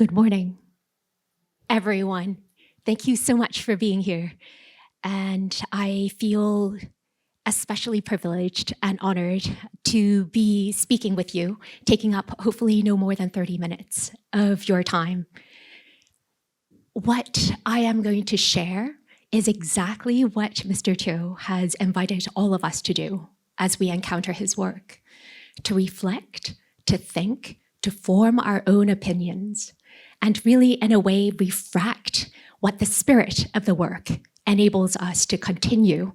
Good morning, everyone. Thank you so much for being here. And I feel especially privileged and honored to be speaking with you, taking up hopefully no more than 30 minutes of your time. What I am going to share is exactly what Mr. Teo has invited all of us to do as we encounter his work, to reflect, to think, to form our own opinions, and really, in a way, refract what the spirit of the work enables us to continue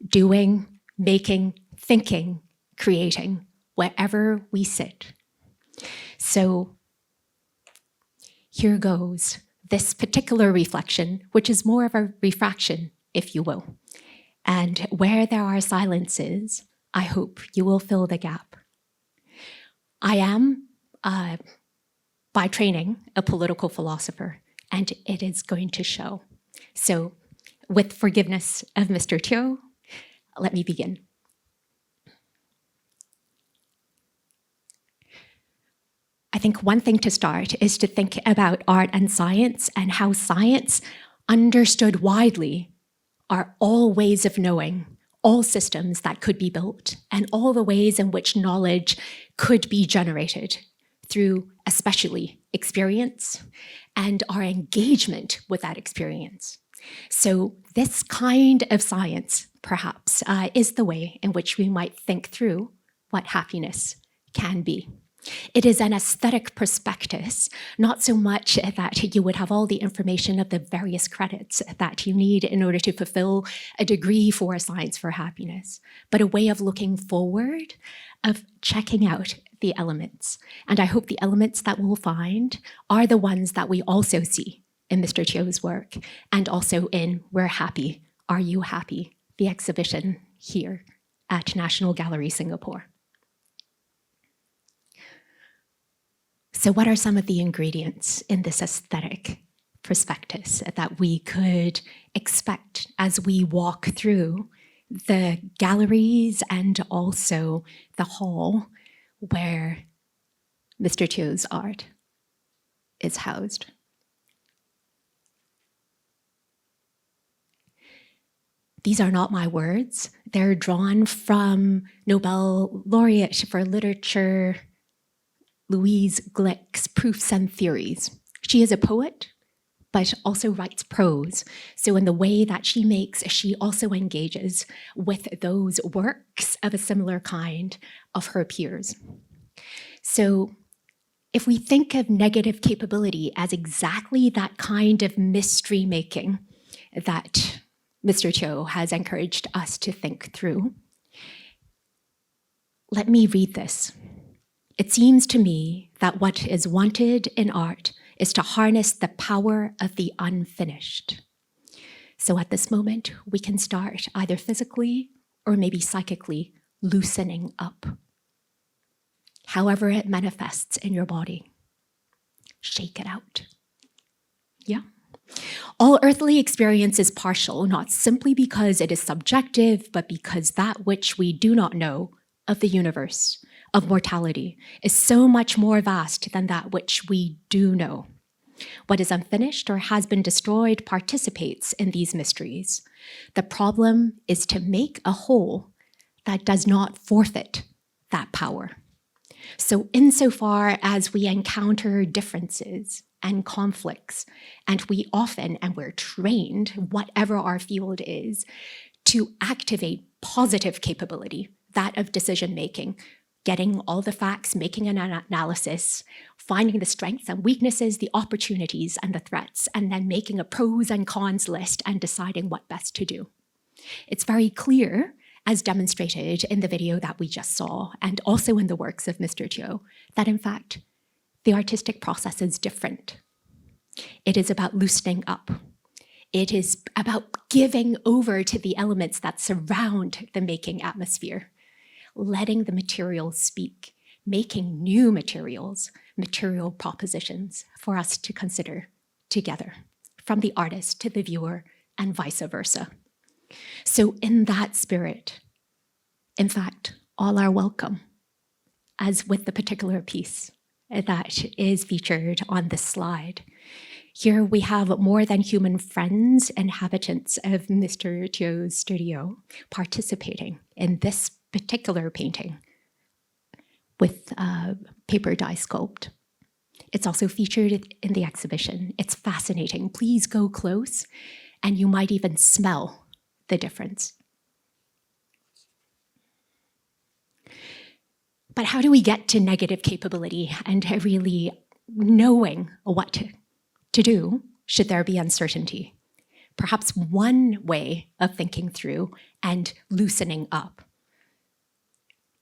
doing, making, thinking, creating, wherever we sit. So here goes this particular reflection, which is more of a refraction, if you will. And where there are silences, I hope you will fill the gap. I am, by training, a political philosopher, and it is going to show. So, with forgiveness of Mr. Teo, let me begin. I think one thing to start is to think about art and science and how science, understood widely, are all ways of knowing, all systems that could be built, and all the ways in which knowledge could be generated through especially experience and our engagement with that experience. So this kind of science, perhaps, is the way in which we might think through what happiness can be. It is an aesthetic prospectus, not so much that you would have all the information of the various credits that you need in order to fulfill a degree for science for happiness, but a way of looking forward, of checking out the elements. And I hope the elements that we'll find are the ones that we also see in Mr. Teo's work, and also in We're Happy, Are You Happy?, the exhibition here at National Gallery, Singapore. So what are some of the ingredients in this aesthetic prospectus that we could expect as we walk through the galleries and also the hall where Mr. Teo's art is housed? These are not my words. They're drawn from Nobel laureate for literature Louise Glick's Proofs and Theories. She is a poet, but also writes prose. So in the way that she makes, she also engages with those works of a similar kind of her peers. So if we think of negative capability as exactly that kind of mystery making that Mr. Teo has encouraged us to think through, let me read this. It seems to me that what is wanted in art is to harness the power of the unfinished. So at this moment, we can start either physically or maybe psychically loosening up. However it manifests in your body, shake it out. Yeah. All earthly experience is partial, not simply because it is subjective, but because that which we do not know of the universe, of mortality, is so much more vast than that which we do know. What is unfinished or has been destroyed participates in these mysteries. The problem is to make a whole that does not forfeit that power. So insofar as we encounter differences and conflicts, and we often, and we're trained, whatever our field is, to activate positive capability, that of decision-making, getting all the facts, making an analysis, finding the strengths and weaknesses, the opportunities and the threats, and then making a pros and cons list and deciding what best to do. It's very clear, as demonstrated in the video that we just saw, and also in the works of Mr. Teo, that in fact, the artistic process is different. It is about loosening up. It is about giving over to the elements that surround the making atmosphere, letting the materials speak, making new materials, material propositions for us to consider together, from the artist to the viewer and vice versa. So in that spirit, in fact, all are welcome, as with the particular piece that is featured on this slide. Here we have more than human friends, inhabitants of Mr. Teo's studio, participating in this particular painting with paper dye sculpt. It's also featured in the exhibition. It's fascinating. Please go close, and you might even smell the difference. But how do we get to negative capability and really knowing what to do should there be uncertainty? Perhaps one way of thinking through and loosening up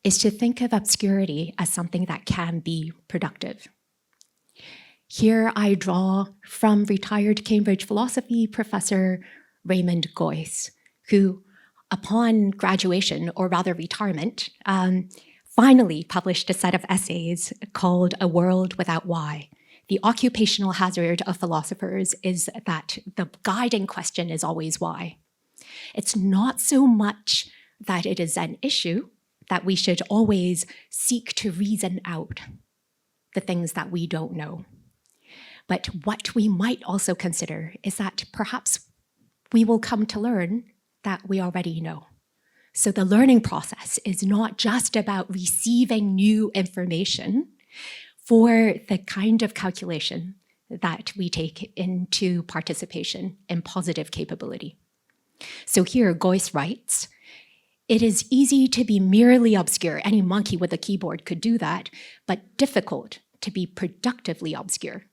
is to think of obscurity as something that can be productive. Here I draw from retired Cambridge philosophy professor Raymond Geuss, who, upon graduation, or rather retirement, finally published a set of essays called A World Without Why. The occupational hazard of philosophers is that the guiding question is always why. It's not so much that it is an issue that we should always seek to reason out the things that we don't know. But what we might also consider is that perhaps we will come to learn that we already know. So the learning process is not just about receiving new information for the kind of calculation that we take into participation in positive capability. So here Geuss writes, "It is easy to be merely obscure. Any monkey with a keyboard could do that, but difficult to be productively obscure.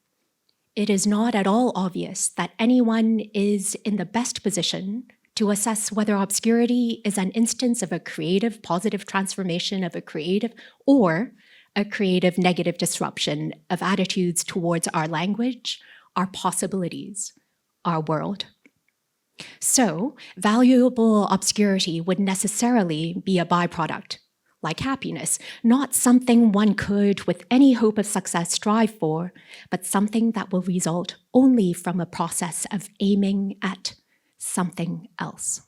It is not at all obvious that anyone is in the best position to assess whether obscurity is an instance of a creative positive transformation of a creative or a creative negative disruption of attitudes towards our language, our possibilities, our world. So, valuable obscurity would necessarily be a byproduct, like happiness, not something one could, with any hope of success, strive for, but something that will result only from a process of aiming at something else.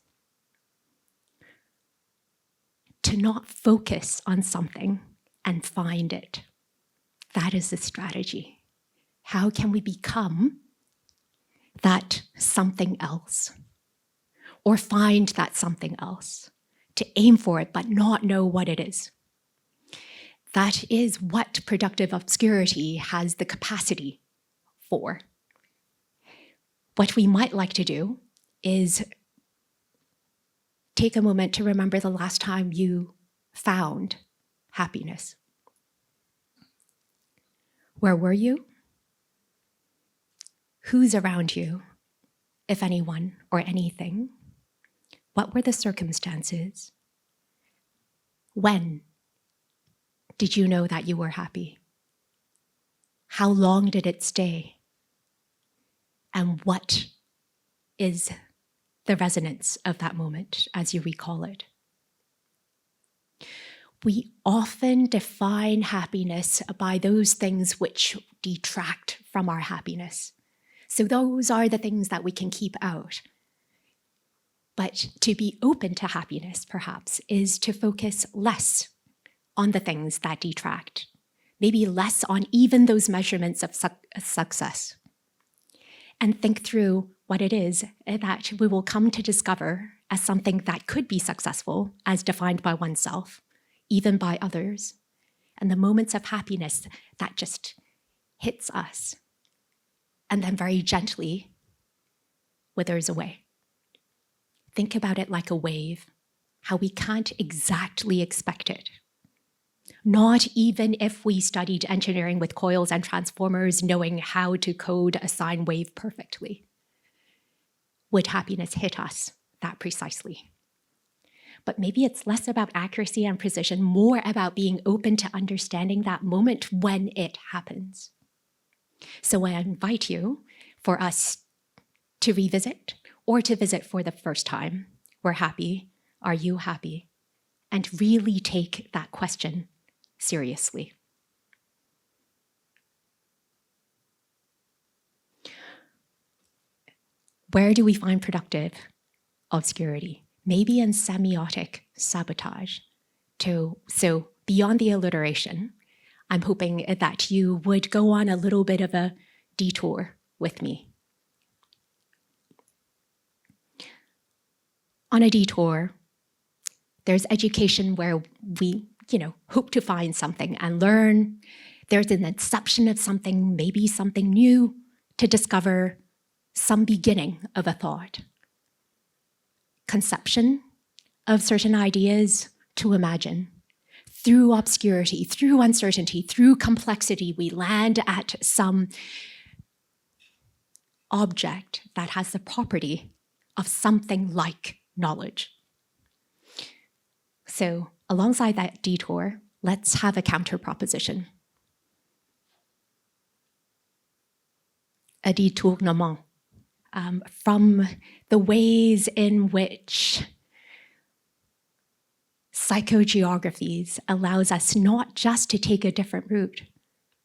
To not focus on something and find it. That is the strategy. How can we become that something else? Or find that something else? To aim for it but not know what it is. That is what productive obscurity has the capacity for. What we might like to do is take a moment to remember the last time you found happiness. Where were you? Who's around you, if anyone or anything? What were the circumstances? When did you know that you were happy? How long did it stay? And what is the resonance of that moment as you recall it? We often define happiness by those things which detract from our happiness. So those are the things that we can keep out. But to be open to happiness, perhaps, is to focus less on the things that detract, maybe less on even those measurements of success, and think through what it is that we will come to discover as something that could be successful, as defined by oneself, even by others, and the moments of happiness that just hits us, and then very gently withers away. Think about it like a wave, how we can't exactly expect it. Not even if we studied engineering with coils and transformers, knowing how to code a sine wave perfectly, would happiness hit us that precisely. But maybe it's less about accuracy and precision, more about being open to understanding that moment when it happens. So I invite you for us to revisit or to visit for the first time. We're happy. Are you happy? And really take that question seriously. Where do we find productive obscurity? Maybe in semiotic sabotage. So beyond the alliteration, I'm hoping that you would go on a little bit of a detour with me. On a detour, there's education where we, hope to find something and learn. There's an inception of something, maybe something new, to discover some beginning of a thought. Conception of certain ideas to imagine. Through obscurity, through uncertainty, through complexity, we land at some object that has the property of something like knowledge. So alongside that detour, let's have a counter proposition. A détournement from the ways in which psychogeographies allows us not just to take a different route,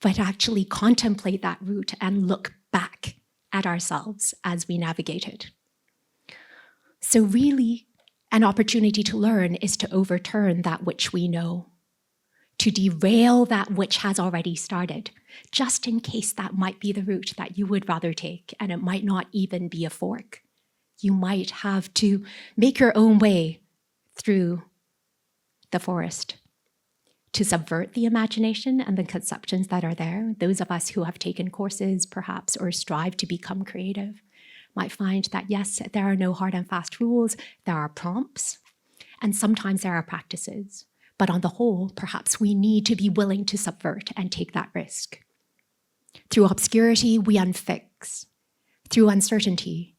but actually contemplate that route and look back at ourselves as we navigate it. So really, an opportunity to learn is to overturn that which we know, to derail that which has already started, just in case that might be the route that you would rather take, and it might not even be a fork. You might have to make your own way through the forest to subvert the imagination and the conceptions that are there. Those of us who have taken courses, perhaps, or strive to become creative might find that, yes, there are no hard and fast rules, there are prompts, and sometimes there are practices. But on the whole, perhaps we need to be willing to subvert and take that risk. Through obscurity, we unfix. Through uncertainty,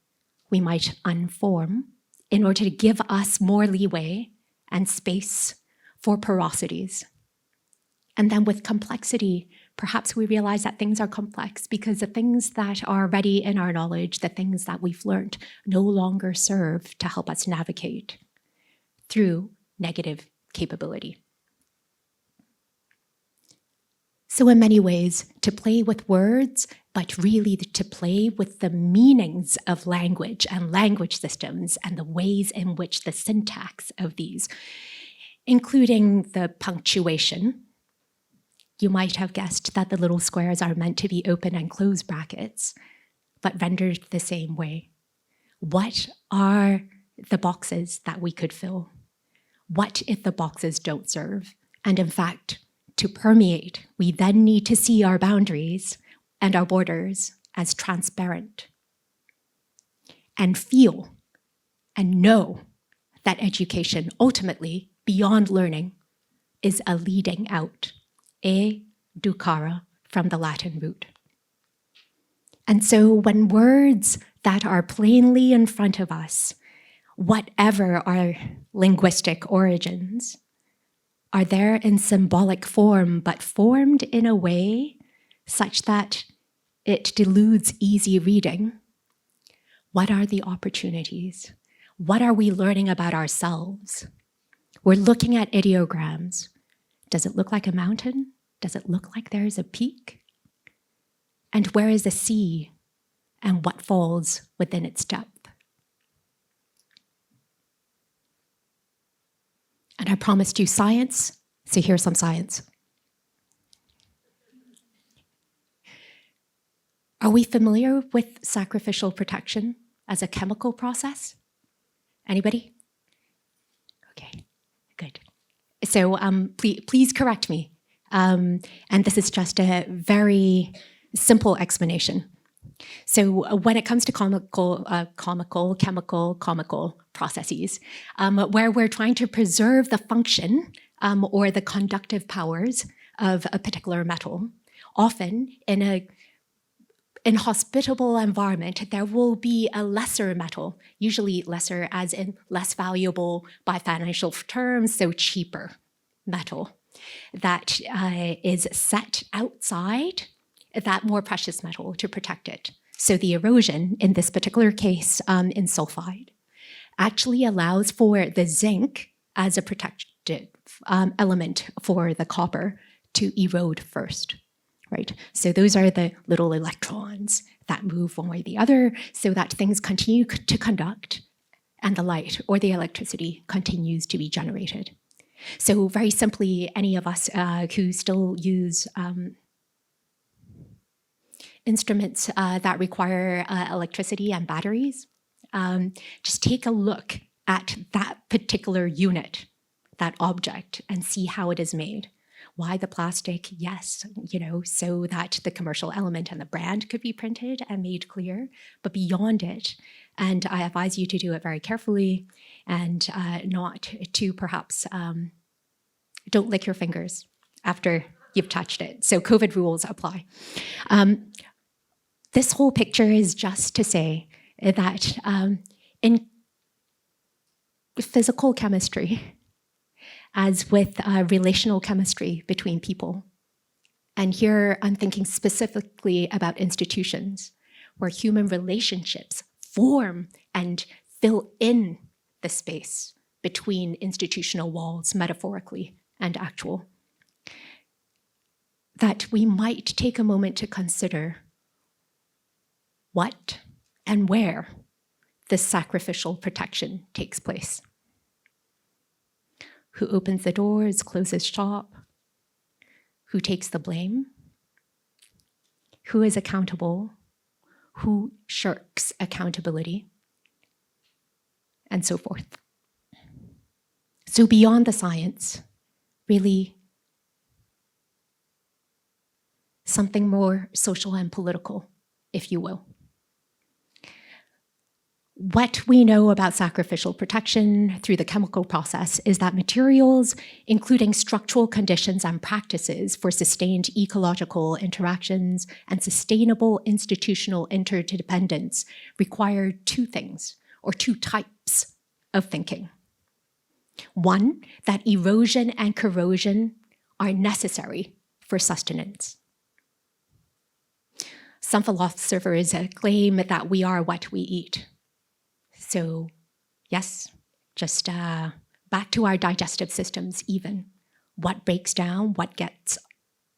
we might unform in order to give us more leeway and space for porosities. And then with complexity, perhaps we realize that things are complex because the things that are already in our knowledge, the things that we've learned, no longer serve to help us navigate through negative capability. So in many ways, to play with words, but really to play with the meanings of language and language systems and the ways in which the syntax of these, including the punctuation. You might have guessed that the little squares are meant to be open and closed brackets, but rendered the same way. What are the boxes that we could fill? What if the boxes don't serve? And in fact, to permeate, we then need to see our boundaries and our borders as transparent and feel and know that education ultimately, beyond learning, is a leading out. Educare from the Latin root. And so when words that are plainly in front of us, whatever our linguistic origins, are there in symbolic form, but formed in a way such that it deludes easy reading, what are the opportunities? What are we learning about ourselves? We're looking at ideograms. Does it look like a mountain? Does it look like there's a peak? And where is the sea? And what falls within its depth? And I promised you science, so here's some science. Are we familiar with sacrificial protection as a chemical process? Anybody? Okay, good. So please correct me. And this is just a very simple explanation. So when it comes to chemical processes, where we're trying to preserve the function or the conductive powers of a particular metal, often in a inhospitable environment, there will be a lesser metal, usually lesser as in less valuable by financial terms, so cheaper metal, that is set outside that more precious metal to protect it. So the erosion, in this particular case in sulfide, actually allows for the zinc as a protective element for the copper to erode first. Right? So those are the little electrons that move one way or the other so that things continue to conduct and the light or the electricity continues to be generated. So very simply, any of us who still use instruments that require electricity and batteries, just take a look at that particular unit, that object, and see how it is made. Why the plastic? Yes, so that the commercial element and the brand could be printed and made clear, but beyond it, and I advise you to do it very carefully and not to perhaps, don't lick your fingers after you've touched it. So COVID rules apply. This whole picture is just to say that in physical chemistry, as with relational chemistry between people, and here I'm thinking specifically about institutions, where human relationships form and fill in the space between institutional walls, metaphorically and actual, that we might take a moment to consider what and where this sacrificial protection takes place. Who opens the doors, closes shop? Who takes the blame? Who is accountable? Who shirks accountability? And so forth. So beyond the science, really something more social and political, if you will. What we know about sacrificial protection through the chemical process is that materials, including structural conditions and practices for sustained ecological interactions and sustainable institutional interdependence, require two things, or two types of thinking. One, that erosion and corrosion are necessary for sustenance. Some philosophers claim that we are what we eat. So yes, just back to our digestive systems even. What breaks down, what gets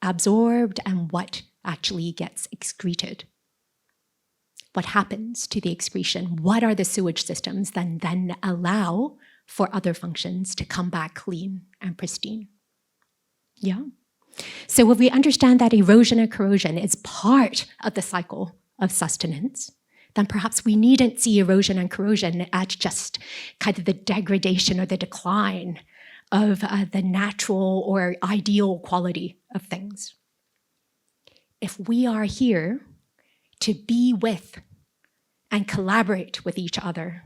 absorbed, and what actually gets excreted. What happens to the excretion? What are the sewage systems that then allow for other functions to come back clean and pristine? Yeah. So if we understand that erosion and corrosion is part of the cycle of sustenance, then perhaps we needn't see erosion and corrosion at just kind of the degradation or the decline of the natural or ideal quality of things. If we are here to be with and collaborate with each other,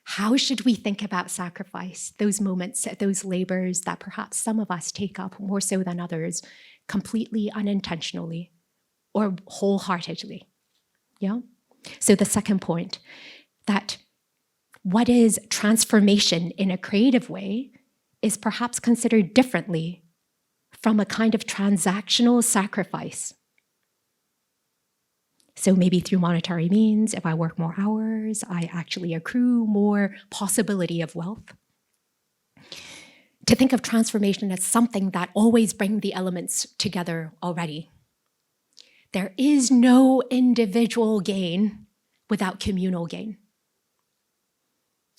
how should we think about sacrifice, those moments, those labors that perhaps some of us take up more so than others, completely unintentionally or wholeheartedly? Yeah? So the second point, that what is transformation in a creative way is perhaps considered differently from a kind of transactional sacrifice. So maybe through monetary means, if I work more hours, I actually accrue more possibility of wealth. To think of transformation as something that always brings the elements together already. There is no individual gain without communal gain.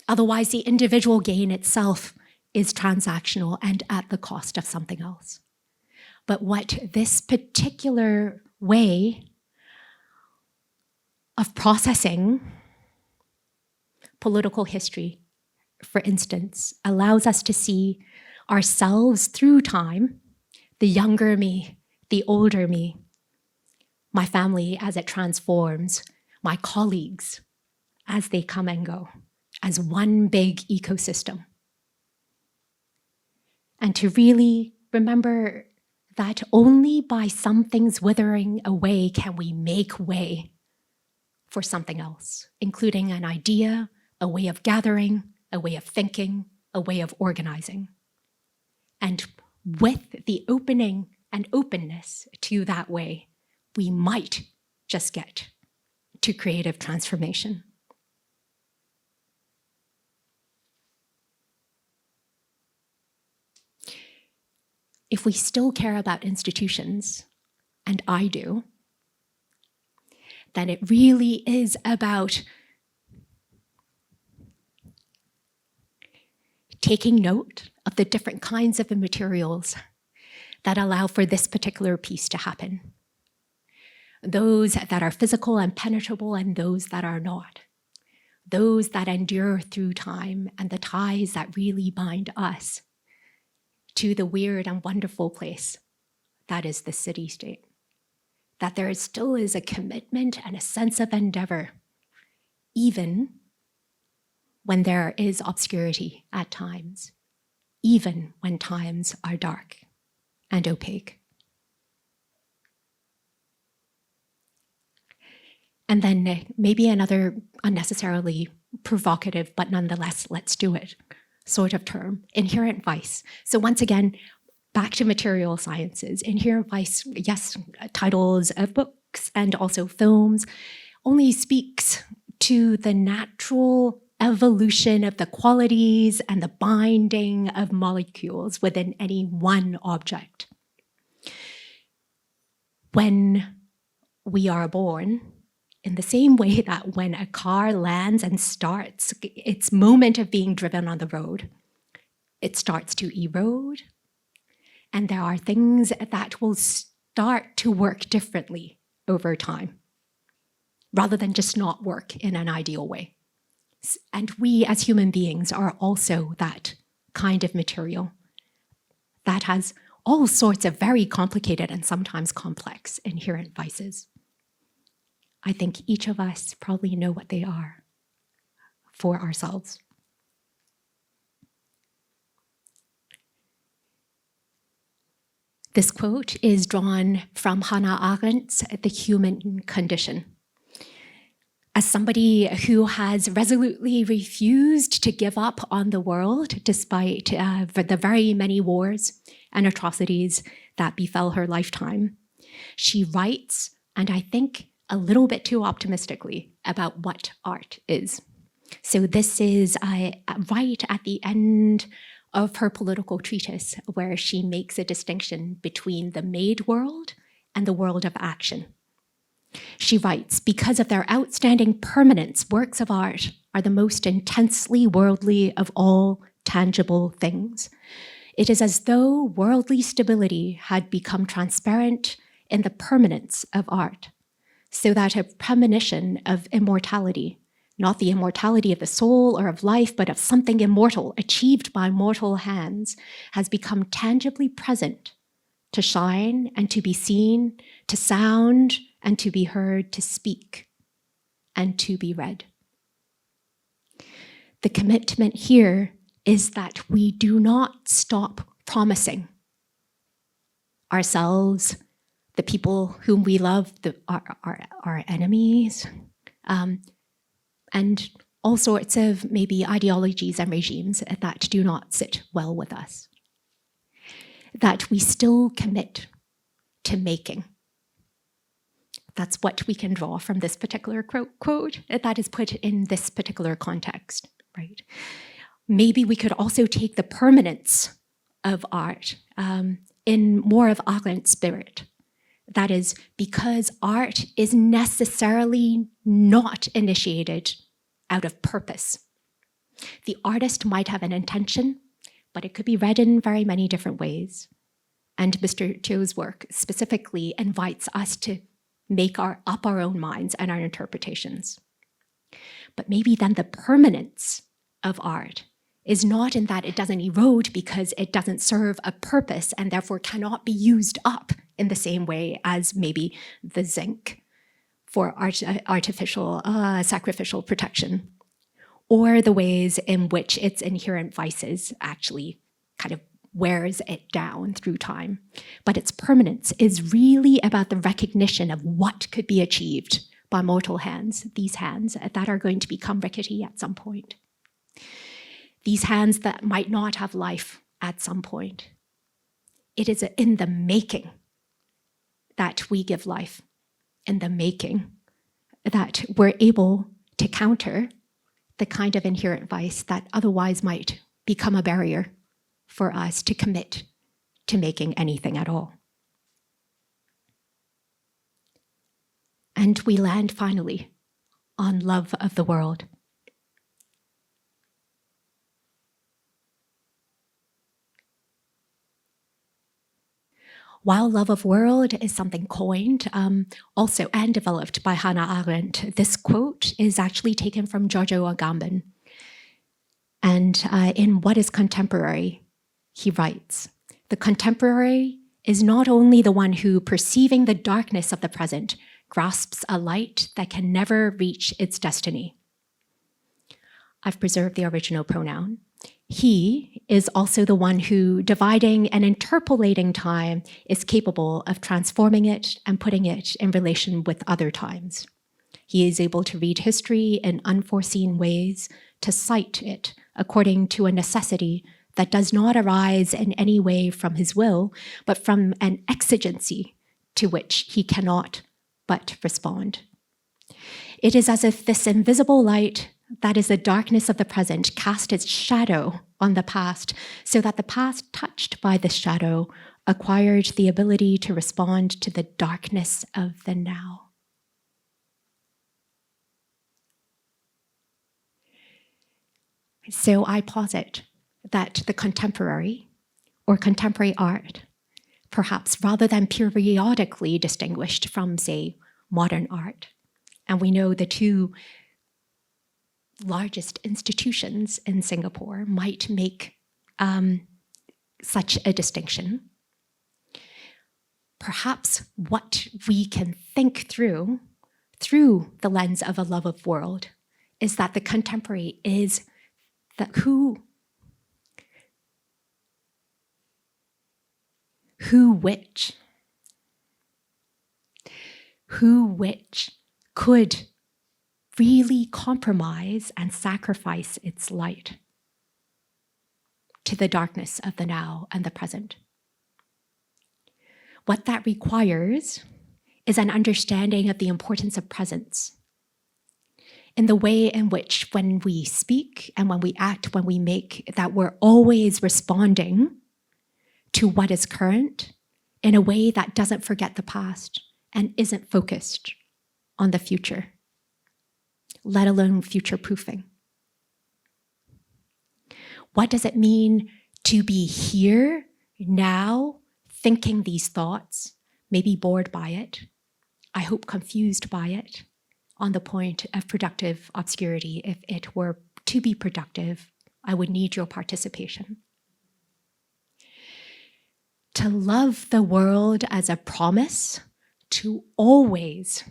Otherwise, the individual gain itself is transactional and at the cost of something else. But what this particular way of processing political history, for instance, allows us to see ourselves through time, the younger me, the older me, my family as it transforms, my colleagues as they come and go, as one big ecosystem. And to really remember that only by some things withering away can we make way for something else, including an idea, a way of gathering, a way of thinking, a way of organizing. And with the opening and openness to that way, we might just get to creative transformation. If we still care about institutions, and I do, then it really is about taking note of the different kinds of materials that allow for this particular piece to happen. Those that are physical and penetrable and those that are not. Those that endure through time and the ties that really bind us to the weird and wonderful place that is the city-state. That there still is a commitment and a sense of endeavor, even when there is obscurity at times, even when times are dark and opaque. And then maybe another unnecessarily provocative, but nonetheless, let's do it, sort of term, inherent vice. So once again, back to material sciences. Inherent vice, yes, titles of books and also films, only speaks to the natural evolution of the qualities and the binding of molecules within any one object. When we are born, in the same way that when a car lands and starts its moment of being driven on the road, it starts to erode, and there are things that will start to work differently over time, rather than just not work in an ideal way. And we as human beings are also that kind of material that has all sorts of very complicated and sometimes complex inherent vices. I think each of us probably know what they are for ourselves. This quote is drawn from Hannah Arendt's The Human Condition. As somebody who has resolutely refused to give up on the world despite the very many wars and atrocities that befell her lifetime, she writes, and I think a little bit too optimistically, about what art is. So this is right at the end of her political treatise, where she makes a distinction between the made world and the world of action. She writes, because of their outstanding permanence, works of art are the most intensely worldly of all tangible things. It is as though worldly stability had become transparent in the permanence of art, so that a premonition of immortality, not the immortality of the soul or of life, but of something immortal achieved by mortal hands, has become tangibly present to shine and to be seen, to sound and to be heard, to speak and to be read. The commitment here is that we do not stop promising ourselves, the people whom we love, our enemies, and all sorts of maybe ideologies and regimes that do not sit well with us. That we still commit to making. That's what we can draw from this particular quote that is put in this particular context, right? Maybe we could also take the permanence of art in more of Arendt's spirit. That is, because art is necessarily not initiated out of purpose. The artist might have an intention, but it could be read in very many different ways. And Mr. Teo's work specifically invites us to make up our own minds and our interpretations. But maybe then the permanence of art is not in that it doesn't erode because it doesn't serve a purpose and therefore cannot be used up in the same way as maybe the zinc for artificial, sacrificial protection, or the ways in which its inherent vices actually kind of wears it down through time. But its permanence is really about the recognition of what could be achieved by mortal hands, these hands that are going to become rickety at some point. These hands that might not have life at some point. It is in the making that we give life, in the making that we're able to counter the kind of inherent vice that otherwise might become a barrier for us to commit to making anything at all. And we land finally on love of the world. While love of world is something coined also and developed by Hannah Arendt, this quote is actually taken from Giorgio Agamben. And in What is Contemporary, he writes, "The contemporary is not only the one who, perceiving the darkness of the present, grasps a light that can never reach its destiny." I've preserved the original pronoun. He is also the one who, dividing and interpolating time, is capable of transforming it and putting it in relation with other times. He is able to read history in unforeseen ways, to cite it according to a necessity that does not arise in any way from his will, but from an exigency to which he cannot but respond. It is as if this invisible light, that is the darkness of the present, cast its shadow on the past, so that the past, touched by this shadow, acquired the ability to respond to the darkness of the now. So I posit that the contemporary, or contemporary art, perhaps rather than periodically distinguished from, say, modern art, and we know the two largest institutions in Singapore might make such a distinction. Perhaps what we can think through the lens of a love of world is that the contemporary is that who which could really compromise and sacrifice its light to the darkness of the now and the present. What that requires is an understanding of the importance of presence in the way in which, when we speak and when we act, when we make, that we're always responding to what is current in a way that doesn't forget the past and isn't focused on the future, let alone future-proofing. What does it mean to be here, now, thinking these thoughts, maybe bored by it, I hope confused by it, on the point of productive obscurity? If it were to be productive, I would need your participation. To love the world as a promise to always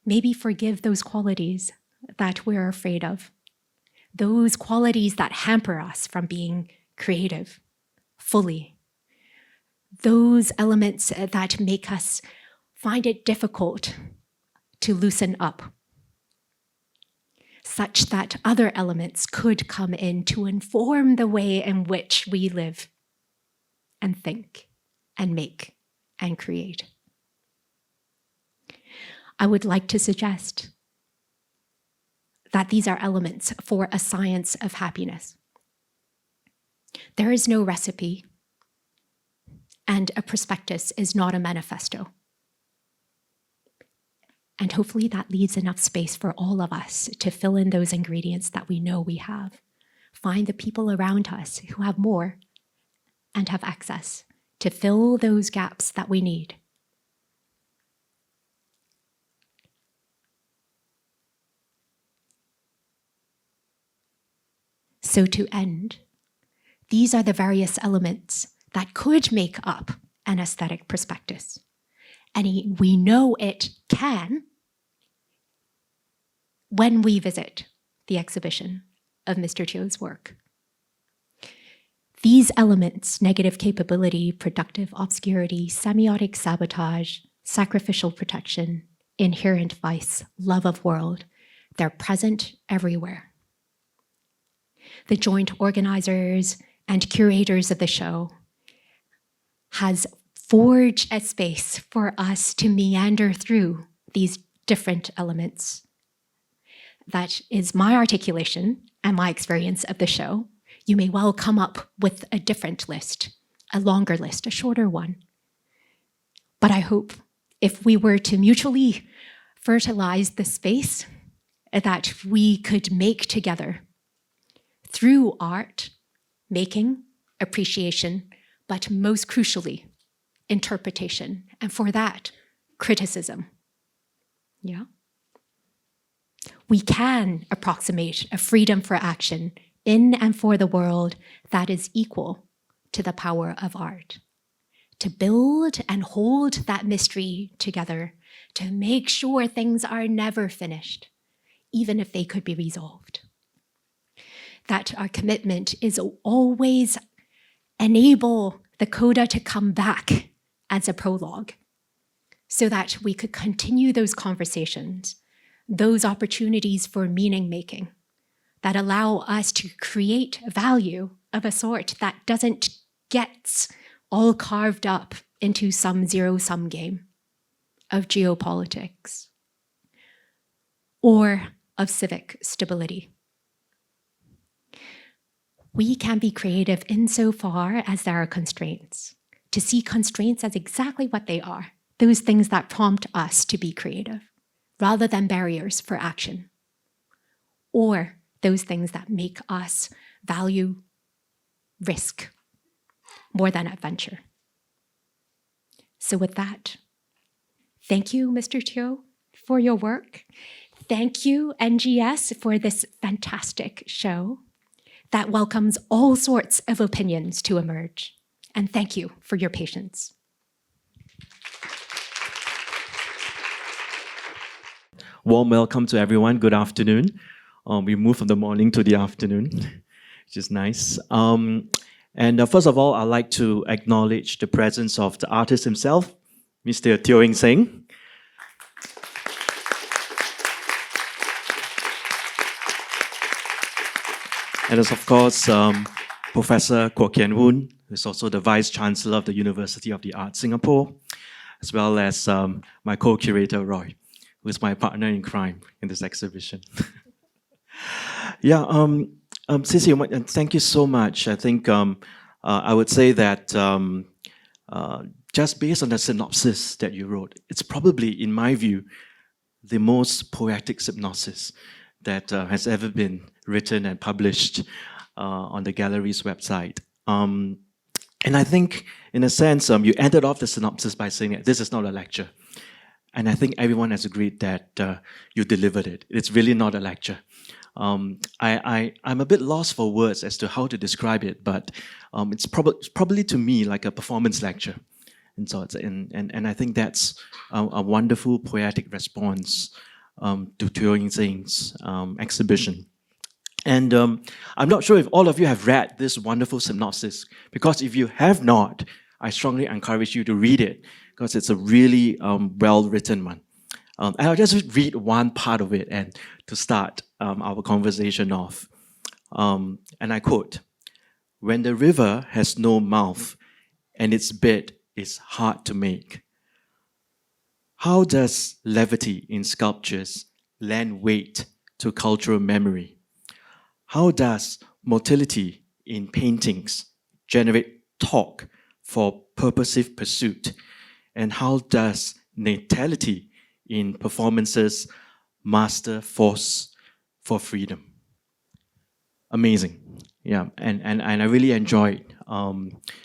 maybe forgive those qualities that we're afraid of, those qualities that hamper us from being creative fully, those elements that make us find it difficult to loosen up, such that other elements could come in to inform the way in which we live and think and make and create. I would like to suggest that these are elements for a science of happiness. There is no recipe, and a prospectus is not a manifesto. And hopefully that leaves enough space for all of us to fill in those ingredients that we know we have. Find the people around us who have more and have access to fill those gaps that we need. So to end, these are the various elements that could make up an aesthetic prospectus. And we know it can when we visit the exhibition of Mr. Teo's work. These elements, negative capability, productive obscurity, semiotic sabotage, sacrificial protection, inherent vice, love of world, they're present everywhere. The joint organizers and curators of the show has forged a space for us to meander through these different elements. That is my articulation and my experience of the show. You may well come up with a different list, a longer list, a shorter one. But I hope if we were to mutually fertilize the space that we could make together through art, making, appreciation, but most crucially, interpretation, and for that, criticism. Yeah? We can approximate a freedom for action in and for the world that is equal to the power of art. To build and hold that mystery together, to make sure things are never finished, even if they could be resolved. That our commitment is always enable the coda to come back as a prologue, so that we could continue those conversations, those opportunities for meaning making that allow us to create value of a sort that doesn't get all carved up into some zero-sum game of geopolitics or of civic stability. We can be creative insofar as there are constraints, to see constraints as exactly what they are, those things that prompt us to be creative, rather than barriers for action, or those things that make us value risk more than adventure. So with that, thank you, Mr. Teo, for your work. Thank you, NGS, for this fantastic show that welcomes all sorts of opinions to emerge. And thank you for your patience. Warm welcome to everyone. Good afternoon. We moved from the morning to the afternoon, which is nice. First of all, I'd like to acknowledge the presence of the artist himself, Mr. Teo Eng Seng. And there's, of course, Professor Kwok Kian Woon, who is also the Vice Chancellor of the University of the Arts Singapore, as well as my co-curator, Roy, who is my partner in crime in this exhibition. Cissie, thank you so much. I think I would say that just based on the synopsis that you wrote, it's probably, in my view, the most poetic synopsis that has ever been written and published on the gallery's website. And I think, in a sense, you ended off the synopsis by saying that this is not a lecture. And I think everyone has agreed that you delivered it. It's really not a lecture. I'm a bit lost for words as to how to describe it, but it's probably to me like a performance lecture. And so I think that's a wonderful poetic response to Teo Eng Seng's exhibition. And I'm not sure if all of you have read this wonderful synopsis, because if you have not, I strongly encourage you to read it, because it's a really well-written one. And I'll just read one part of it and to start our conversation off. And I quote, "When the river has no mouth and its bed is hard to make, how does levity in sculptures lend weight to cultural memory? How does motility in paintings generate talk for purposive pursuit? And how does natality in performances master force for freedom?" Amazing. Yeah, and I really enjoyed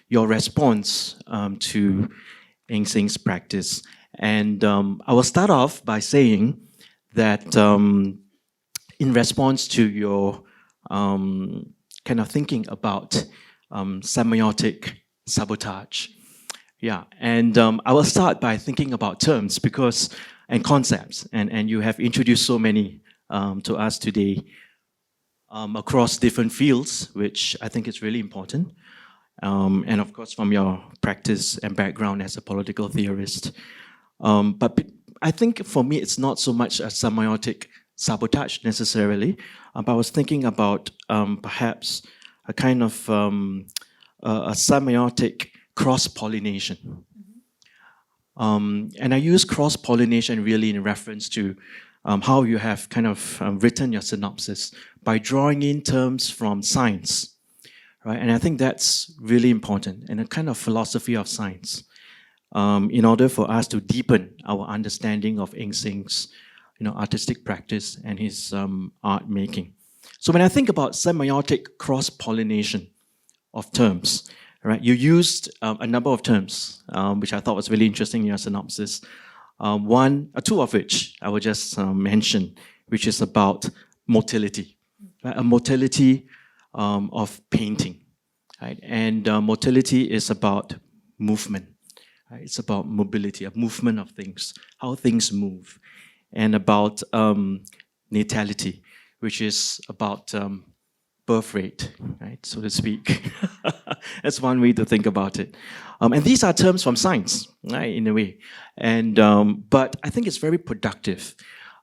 your response to Eng Seng's practice. And I will start off by saying that in response to your kind of thinking about semiotic sabotage. Yeah, and I will start by thinking about terms and concepts, and you have introduced so many to us today across different fields, which I think is really important. And of course, from your practice and background as a political theorist. But I think for me, it's not so much a semiotic sabotage necessarily, but I was thinking about perhaps a kind of a semiotic cross-pollination. And I use cross-pollination really in reference to how you have kind of written your synopsis by drawing in terms from science, right? And I think that's really important, and a kind of philosophy of science, in order for us to deepen our understanding of Eng Seng's artistic practice and his art making. So when I think about semiotic cross-pollination of terms, right? You used a number of terms, which I thought was really interesting in your synopsis. Two of which I will just mention, which is about motility, right? A motility of painting, right? And motility is about movement, right? It's about mobility, a movement of things, how things move, and about natality, which is about birth rate, right, so to speak. That's one way to think about it. And these are terms from science, right, in a way. And but I think it's very productive.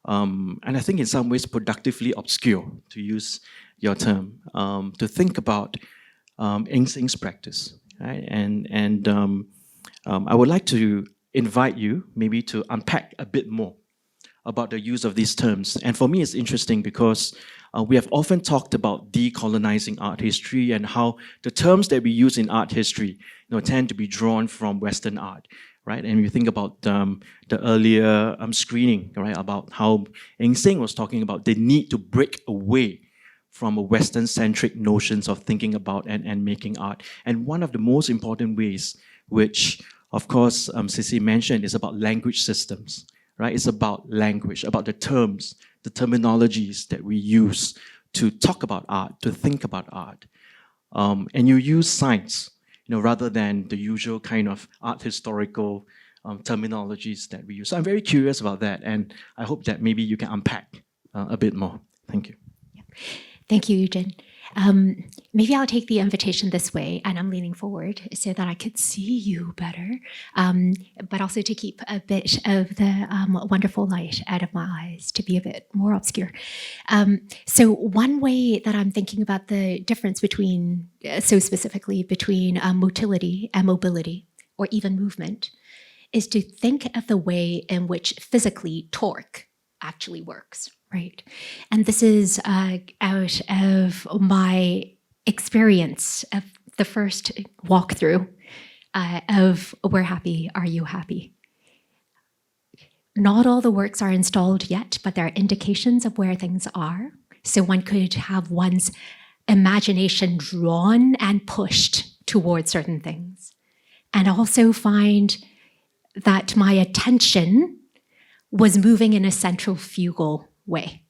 And I think in some ways productively obscure, to use your term, to think about Eng Seng's practice, right? And I would like to invite you maybe to unpack a bit more about the use of these terms. And for me, it's interesting because we have often talked about decolonizing art history and how the terms that we use in art history, tend to be drawn from Western art, right? And you think about the earlier screening, right, about how Eng Seng was talking about the need to break away from a Western-centric notions of thinking about and making art. And one of the most important ways, which of course Cissie mentioned, is about language systems. Right? It's about language, about the terms, the terminologies that we use to talk about art, to think about art. And you use science, rather than the usual kind of art historical terminologies that we use. So I'm very curious about that, and I hope that maybe you can unpack a bit more. Thank you. Yeah. Thank you, Yu Jin. Maybe I'll take the invitation this way, and I'm leaning forward so that I could see you better, but also to keep a bit of the wonderful light out of my eyes, to be a bit more obscure. So one way that I'm thinking about the difference between, so specifically between motility and mobility, or even movement, is to think of the way in which physically torque actually works. Right. And this is out of my experience of the first walkthrough of We're Happy, Are You Happy? Not all the works are installed yet, but there are indications of where things are. So one could have one's imagination drawn and pushed towards certain things. And also find that my attention was moving in a centrifugal way.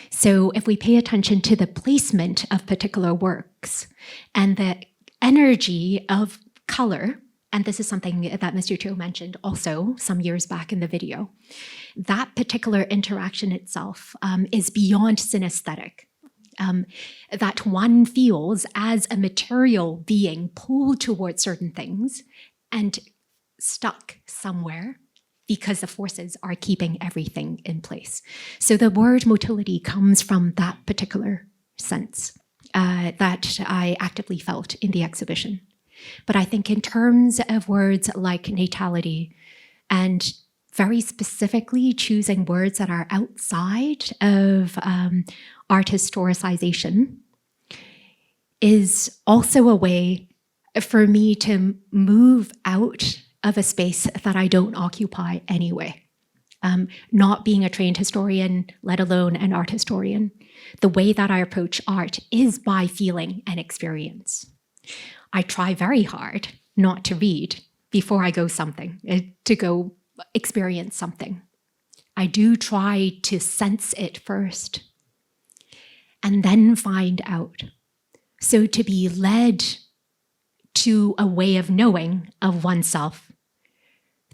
So if we pay attention to the placement of particular works and the energy of color, and this is something that Mr. Teo mentioned also some years back in the video, that particular interaction itself is beyond synesthetic. That one feels as a material being pulled towards certain things and stuck somewhere, because the forces are keeping everything in place. So the word motility comes from that particular sense that I actively felt in the exhibition. But I think in terms of words like natality, and very specifically choosing words that are outside of art historicization, is also a way for me to move out of a space that I don't occupy anyway. Not being a trained historian, let alone an art historian, the way that I approach art is by feeling and experience. I try very hard not to read before I go to go experience something. I do try to sense it first and then find out. So to be led to a way of knowing of oneself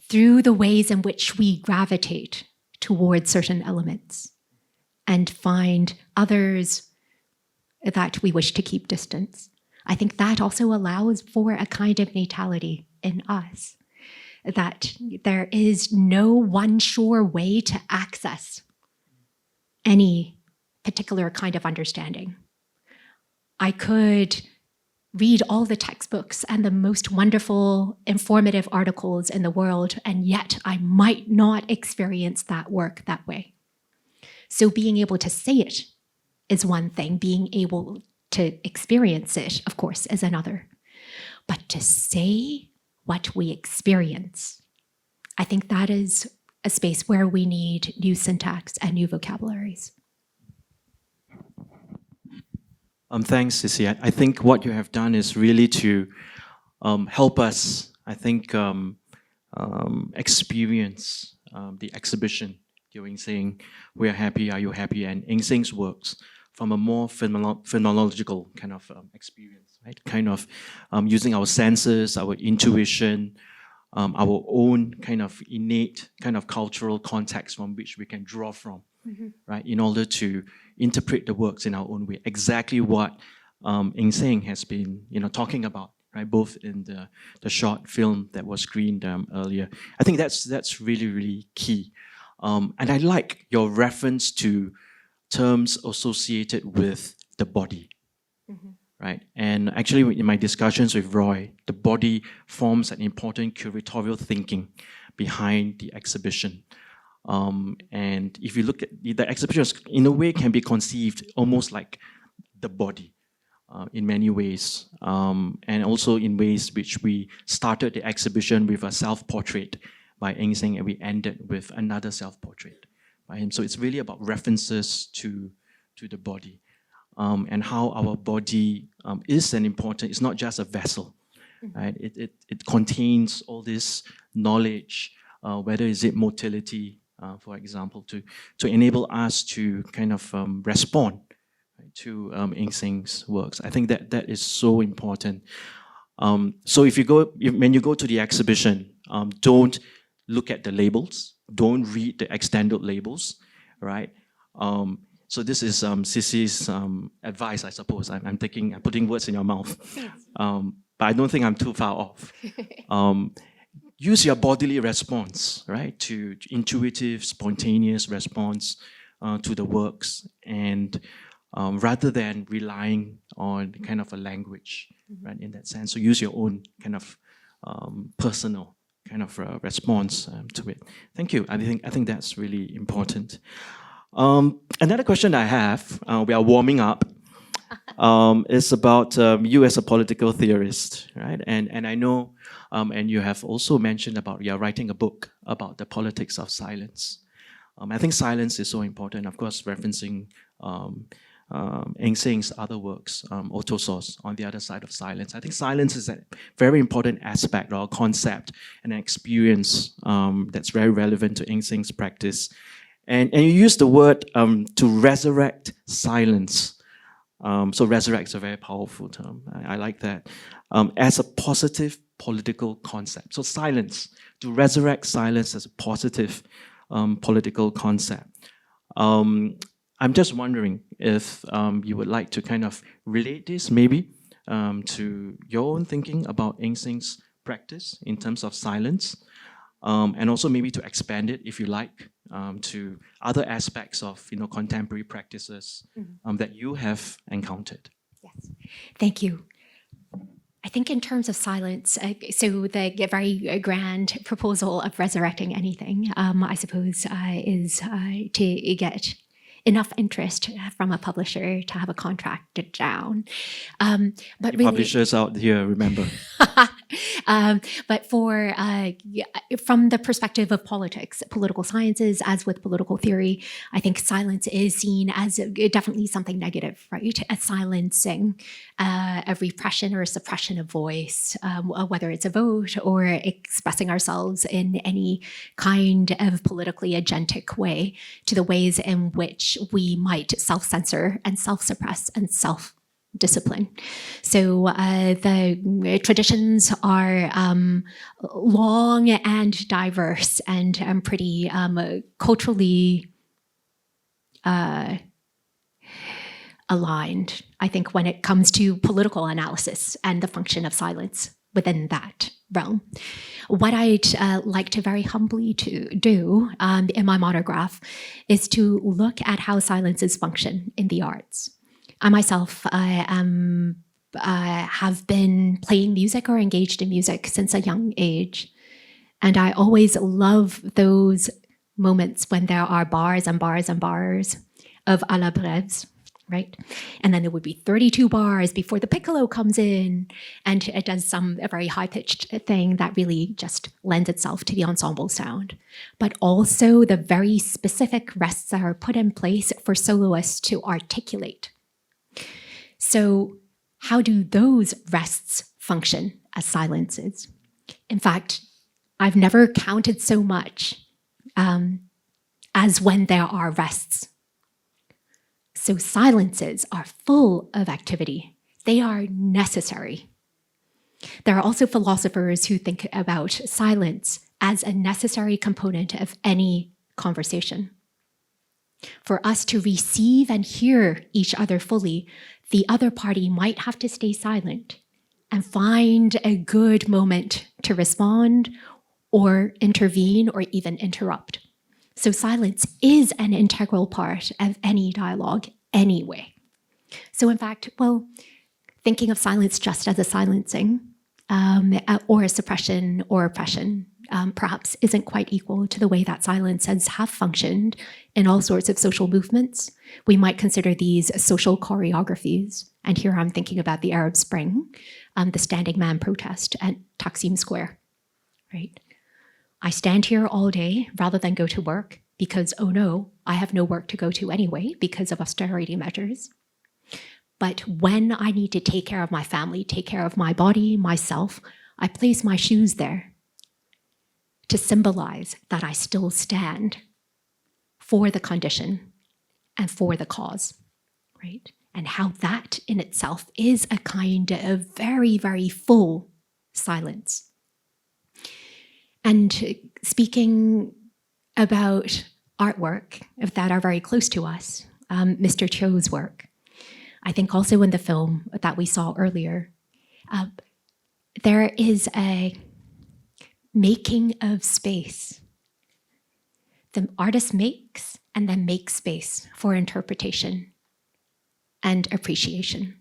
through the ways in which we gravitate towards certain elements and find others that we wish to keep distance. I think that also allows for a kind of natality in us, that there is no one sure way to access any particular kind of understanding. I could read all the textbooks and the most wonderful, informative articles in the world, and yet I might not experience that work that way. So being able to say it is one thing, being able to experience it, of course, is another. But to say what we experience, I think that is a space where we need new syntax and new vocabularies. Thanks, Cissie. I think what you have done is really to help us, I think, experience the exhibition. Teo Eng Seng, We're Happy, Are You Happy? And Eng Seng's works from a more phenomenological kind of experience, right? Kind of using our senses, our intuition, our own kind of innate kind of cultural context from which we can draw from, right? In order to interpret the works in our own way. Exactly what Eng Seng has been, talking about, right? Both in the short film that was screened earlier. I think that's really, really key. And I like your reference to terms associated with the body, right? And actually, in my discussions with Roy, the body forms an important curatorial thinking behind the exhibition. And if you look at the exhibition, in a way, can be conceived almost like the body in many ways, and also in ways which we started the exhibition with a self-portrait by Eng Seng, and we ended with another self-portrait by him. So it's really about references to the body, and how our body is an important, it's not just a vessel, right? It contains all this knowledge, whether is it motility, for example, to enable us to kind of respond, right, to Eng Seng's works. I think that is so important. So when you go to the exhibition, don't look at the labels, don't read the extended labels, right? So this is Cissie's advice, I suppose. I'm putting words in your mouth, but I don't think I'm too far off. Use your bodily response, right, to intuitive, spontaneous response to the works, and rather than relying on kind of a language, right, in that sense. So use your own kind of personal kind of response to it. Thank you. I think that's really important. Another question I have, we are warming up, is about you as a political theorist, right? And I know, and you have also mentioned about you're writing a book about the politics of silence. I think silence is so important, of course, referencing Eng Seng's other works, Auto Source, on the other side of silence. I think silence is a very important aspect or concept and an experience that's very relevant to Eng Seng's practice. And you use the word to resurrect silence. So resurrect is a very powerful term. I like that. As a positive political concept. So silence, to resurrect silence as a positive political concept. I'm just wondering if you would like to kind of relate this maybe to your own thinking about Eng Seng's practice in terms of silence, and also maybe to expand it, if you like, to other aspects of contemporary practices that you have encountered. Yes, thank you. I think in terms of silence, so the very grand proposal of resurrecting anything, I suppose, is to get enough interest from a publisher to have a contract down. But really, publishers out here, remember. But from the perspective of politics, political sciences, as with political theory, I think silence is seen as definitely something negative, right? A silencing, a repression or a suppression of voice, whether it's a vote or expressing ourselves in any kind of politically agentic way, to the ways in which we might self-censor and self-suppress and self-discipline. So the traditions are long and diverse and pretty culturally aligned, I think, when it comes to political analysis and the function of silence within that realm. What I'd like to very humbly do in my monograph is to look at how silences function in the arts. I myself have been playing music or engaged in music since a young age. And I always love those moments when there are bars and bars and bars of à la brèves, right? And then there would be 32 bars before the piccolo comes in, and it does a very high-pitched thing that really just lends itself to the ensemble sound. But also the very specific rests that are put in place for soloists to articulate. So how do those rests function as silences. In fact, I've never counted so much as when there are rests. So silences are full of activity. They are necessary. There are also philosophers who think about silence as a necessary component of any conversation. For us to receive and hear each other fully, the other party might have to stay silent and find a good moment to respond or intervene or even interrupt. So silence is an integral part of any dialogue anyway. So in fact, well, thinking of silence just as a silencing or a suppression or oppression perhaps isn't quite equal to the way that silences have functioned in all sorts of social movements. We might consider these social choreographies. And here I'm thinking about the Arab Spring, the Standing Man protest at Taksim Square, right? I stand here all day rather than go to work because, oh no, I have no work to go to anyway because of austerity measures. But when I need to take care of my family, take care of my body, myself, I place my shoes there to symbolize that I still stand for the condition and for the cause, right? And how that in itself is a kind of very, very full silence. And speaking about artwork that are very close to us, Mr. Cho's work, I think also in the film that we saw earlier, there is a making of space. The artist makes and then makes space for interpretation and appreciation.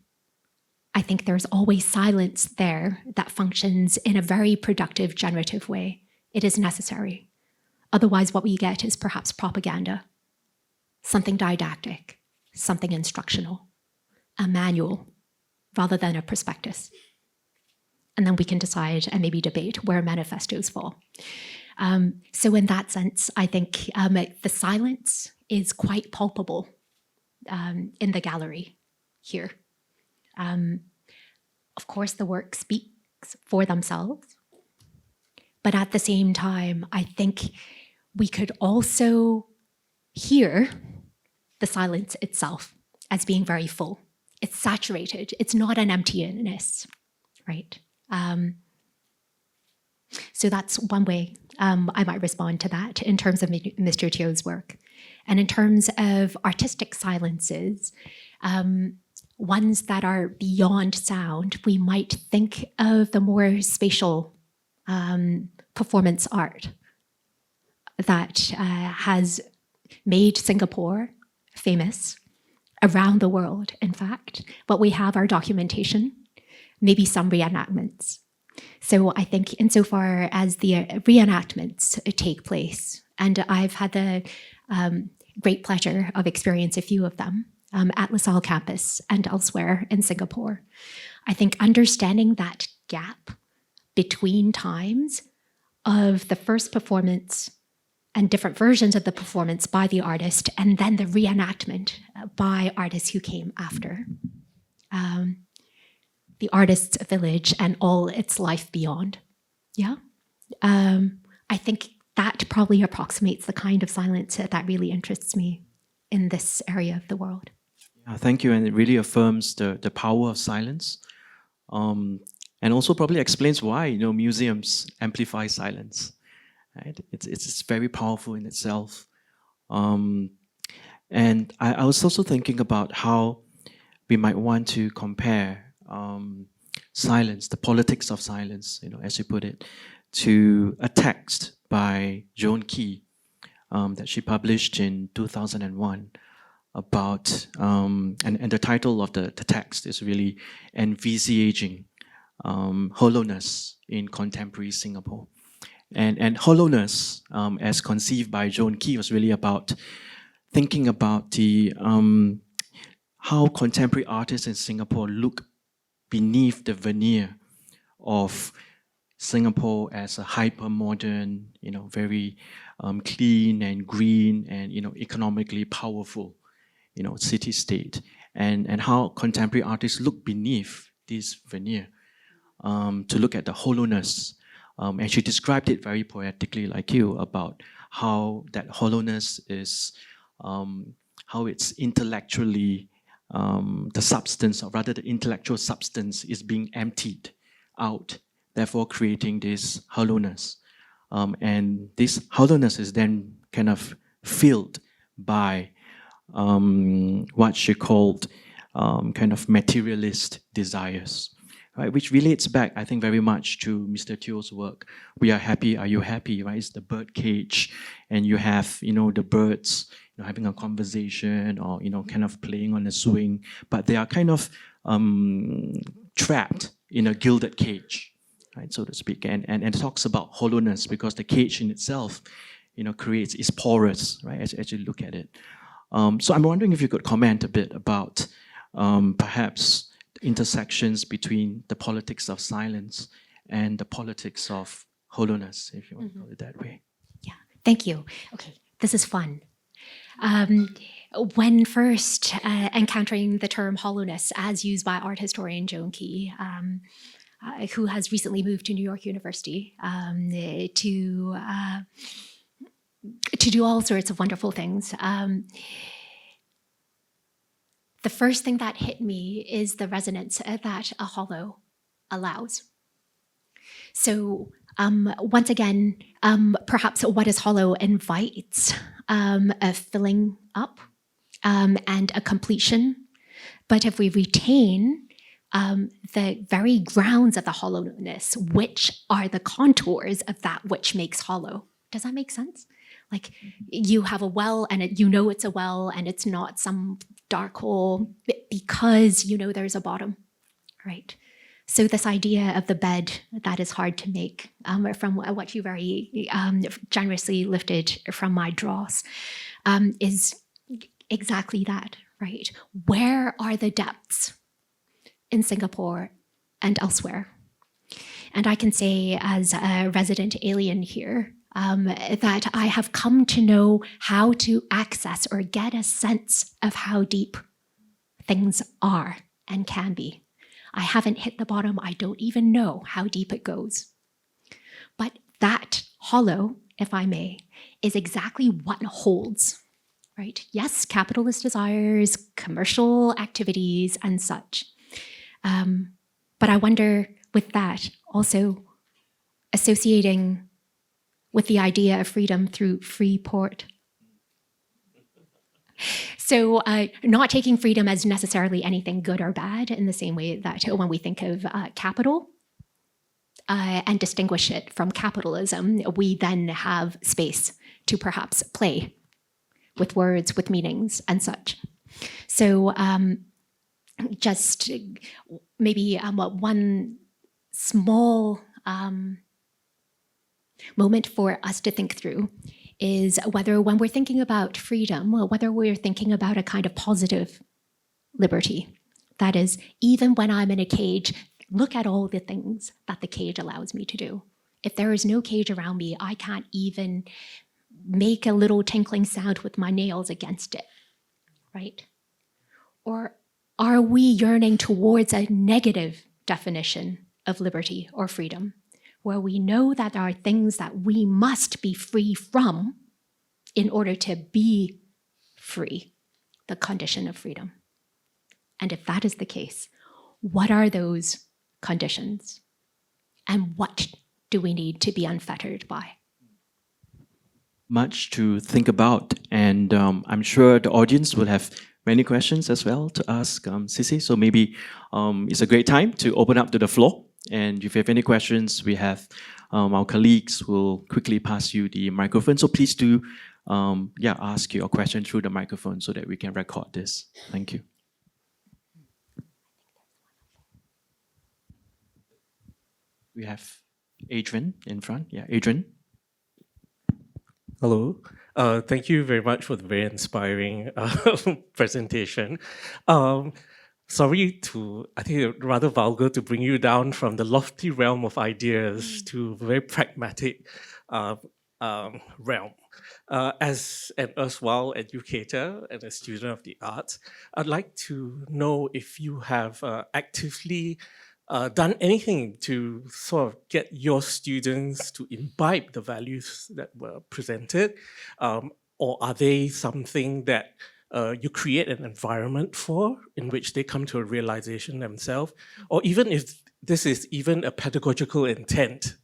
I think there's always silence there that functions in a very productive, generative way. It is necessary. Otherwise, what we get is perhaps propaganda, something didactic, something instructional, a manual rather than a prospectus. And then we can decide and maybe debate where manifestos fall. So in that sense, I think the silence is quite palpable in the gallery here. Of course, the work speaks for themselves. But at the same time, I think we could also hear the silence itself as being very full. It's saturated. It's not an emptiness, right? So that's one way I might respond to that in terms of Mr. Teo's work. And in terms of artistic silences, ones that are beyond sound, we might think of the more spatial performance art that has made Singapore famous around the world, in fact. But we have our documentation, maybe some reenactments. So I think insofar as the reenactments take place, and I've had the great pleasure of experiencing a few of them at LaSalle campus and elsewhere in Singapore, I think understanding that gap between times of the first performance and different versions of the performance by the artist, and then the reenactment by artists who came after. The artist's village and all its life beyond. Yeah. I think that probably approximates the kind of silence that really interests me in this area of the world. Yeah, thank you, and it really affirms the power of silence, and also probably explains why museums amplify silence. Right? It's very powerful in itself, and I was also thinking about how we might want to compare silence, the politics of silence, as you put it, to a text by Joan Key that she published in 2001 about, and the title of the text is really Envisaging Hollowness in Contemporary Singapore. And hollowness, as conceived by Joan Key, was really about thinking about the how contemporary artists in Singapore look beneath the veneer of Singapore as a hyper-modern, very clean and green and economically powerful, city-state, and how contemporary artists look beneath this veneer. to look at the hollowness. And she described it very poetically, like you, about how that hollowness is, how it's intellectually, the substance, or rather the intellectual substance, is being emptied out, therefore creating this hollowness. And this hollowness is then kind of filled by what she called kind of materialist desires, right? Which relates back, I think, very much to Mr. Teo's work. We are happy, are you happy, right? It's the bird cage, and you have, the birds, having a conversation, or, kind of playing on a swing, but they are kind of trapped in a gilded cage, right, so to speak. And it talks about hollowness because the cage in itself, is porous, right, as you look at it. So I'm wondering if you could comment a bit about perhaps intersections between the politics of silence and the politics of hollowness, if you want to put it that way. Yeah, thank you. Okay, this is fun. When first encountering the term hollowness as used by art historian Joan Key, who has recently moved to New York University to do all sorts of wonderful things, the first thing that hit me is the resonance that a hollow allows. So once again, perhaps what is hollow invites a filling up and a completion. But if we retain the very grounds of the hollowness, which are the contours of that which makes hollow, does that make sense? Like you have a well and it's a well and it's not some dark hole because there's a bottom, right? So this idea of the bed that is hard to make, from what you very generously lifted from my dross, is exactly that, right? Where are the depths in Singapore and elsewhere? And I can say as a resident alien here, that I have come to know how to access or get a sense of how deep things are and can be. I haven't hit the bottom. I don't even know how deep it goes. But that hollow, if I may, is exactly what holds, right? Yes, capitalist desires, commercial activities, and such. But I wonder with that also associating with the idea of freedom through free port. So not taking freedom as necessarily anything good or bad in the same way that when we think of capital and distinguish it from capitalism, we then have space to perhaps play with words, with meanings and such. So just maybe one small moment for us to think through is whether when we're thinking about freedom, whether we're thinking about a kind of positive liberty. That is, even when I'm in a cage, look at all the things that the cage allows me to do. If there is no cage around me, I can't even make a little tinkling sound with my nails against it, right? Or are we yearning towards a negative definition of liberty or freedom, where we know that there are things that we must be free from in order to be free, the condition of freedom? And if that is the case, what are those conditions? And what do we need to be unfettered by? Much to think about, and I'm sure the audience will have many questions as well to ask Cissie. So maybe it's a great time to open up to the floor. And if you have any questions, we have our colleagues who will quickly pass you the microphone. So please do ask your question through the microphone so that we can record this. Thank you. We have Adrian in front. Yeah, Adrian. Hello. Thank you very much for the very inspiring presentation. Sorry I think rather vulgar to bring you down from the lofty realm of ideas to very pragmatic realm. As an erstwhile educator and a student of the arts, I'd like to know if you have actively done anything to sort of get your students to imbibe the values that were presented? Or are they something that you create an environment for in which they come to a realization themselves? Or even if this is even a pedagogical intent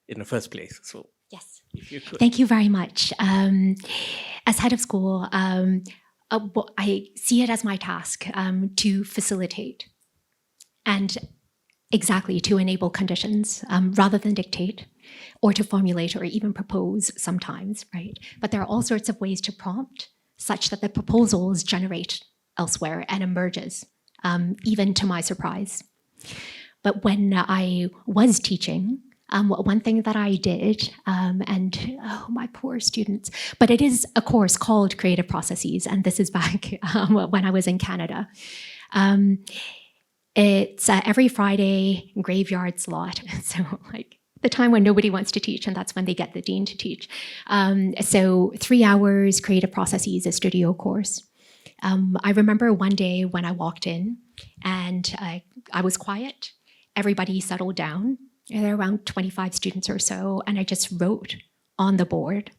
in the first place? So, Yes. if you could. Thank you very much. As head of school, I see it as my task to facilitate and exactly to enable conditions rather than dictate or to formulate or even propose sometimes, right? But there are all sorts of ways to prompt such that the proposals generate elsewhere and emerges, even to my surprise. But when I was teaching, one thing that I did, and oh, my poor students, but it is a course called Creative Processes, and this is back when I was in Canada. It's every Friday, graveyard slot. So like the time when nobody wants to teach, and that's when they get the dean to teach. So 3 hours, Creative Processes, a studio course. I remember one day when I walked in and I was quiet. Everybody settled down. There were around 25 students or so, and I just wrote on the board,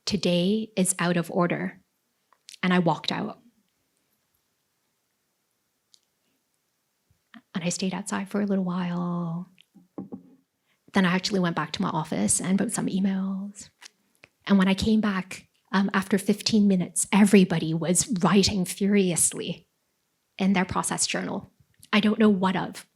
"Today is out of order." And I walked out. And I stayed outside for a little while. Then I actually went back to my office and wrote some emails. And when I came back, after 15 minutes, everybody was writing furiously in their process journal. I don't know what of.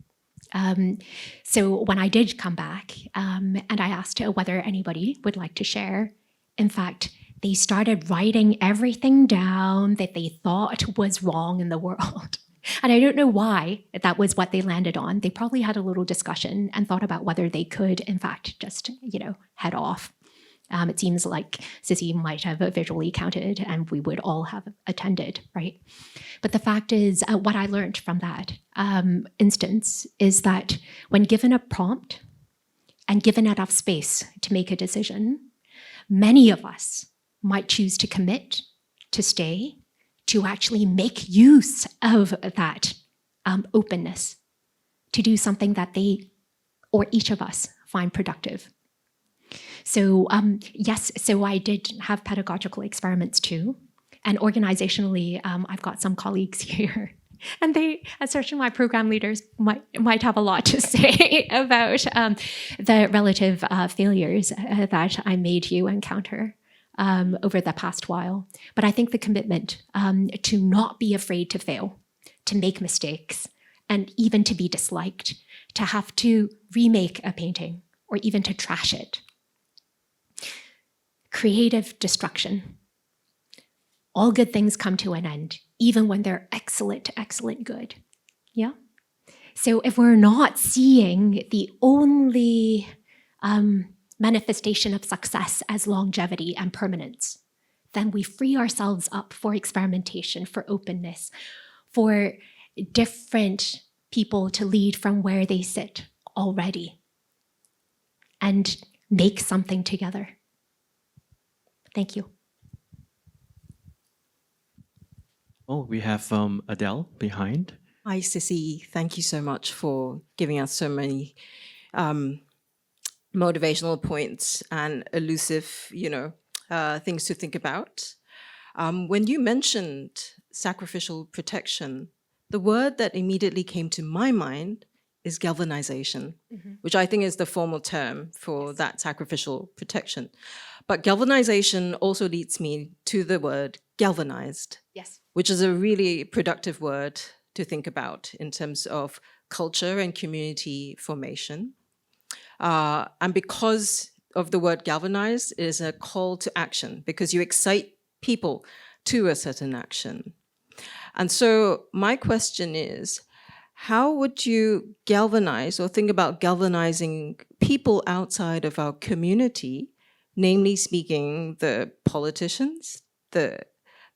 So when I did come back, and I asked whether anybody would like to share, in fact, they started writing everything down that they thought was wrong in the world. And I don't know why that was what they landed on. They probably had a little discussion and thought about whether they could, in fact, just, head off. It seems like Cissie might have visually counted and we would all have attended, right? But the fact is, what I learned from that instance is that when given a prompt and given enough space to make a decision, many of us might choose to commit, to stay, to actually make use of that openness, to do something that they, or each of us, find productive. So yes, so I did have pedagogical experiments too. And organizationally, I've got some colleagues here. And they, especially my program leaders, might have a lot to say about the relative failures that I made you encounter over the past while. But I think the commitment to not be afraid to fail, to make mistakes, and even to be disliked, to have to remake a painting, or even to trash it. Creative destruction. All good things come to an end, even when they're excellent good. Yeah? So if we're not seeing the only manifestation of success as longevity and permanence, then we free ourselves up for experimentation, for openness, for different people to lead from where they sit already and make something together. Thank you. Oh, we have Adele behind. Hi, Cissie. Thank you so much for giving us so many motivational points and elusive, things to think about. When you mentioned sacrificial protection, the word that immediately came to my mind is galvanization, which I think is the formal term for that sacrificial protection. But galvanization also leads me to the word galvanized, Yes. which is a really productive word to think about in terms of culture and community formation. And because of the word galvanized, it is a call to action because you excite people to a certain action. And so my question is, how would you galvanize or think about galvanizing people outside of our community, namely speaking, the politicians, the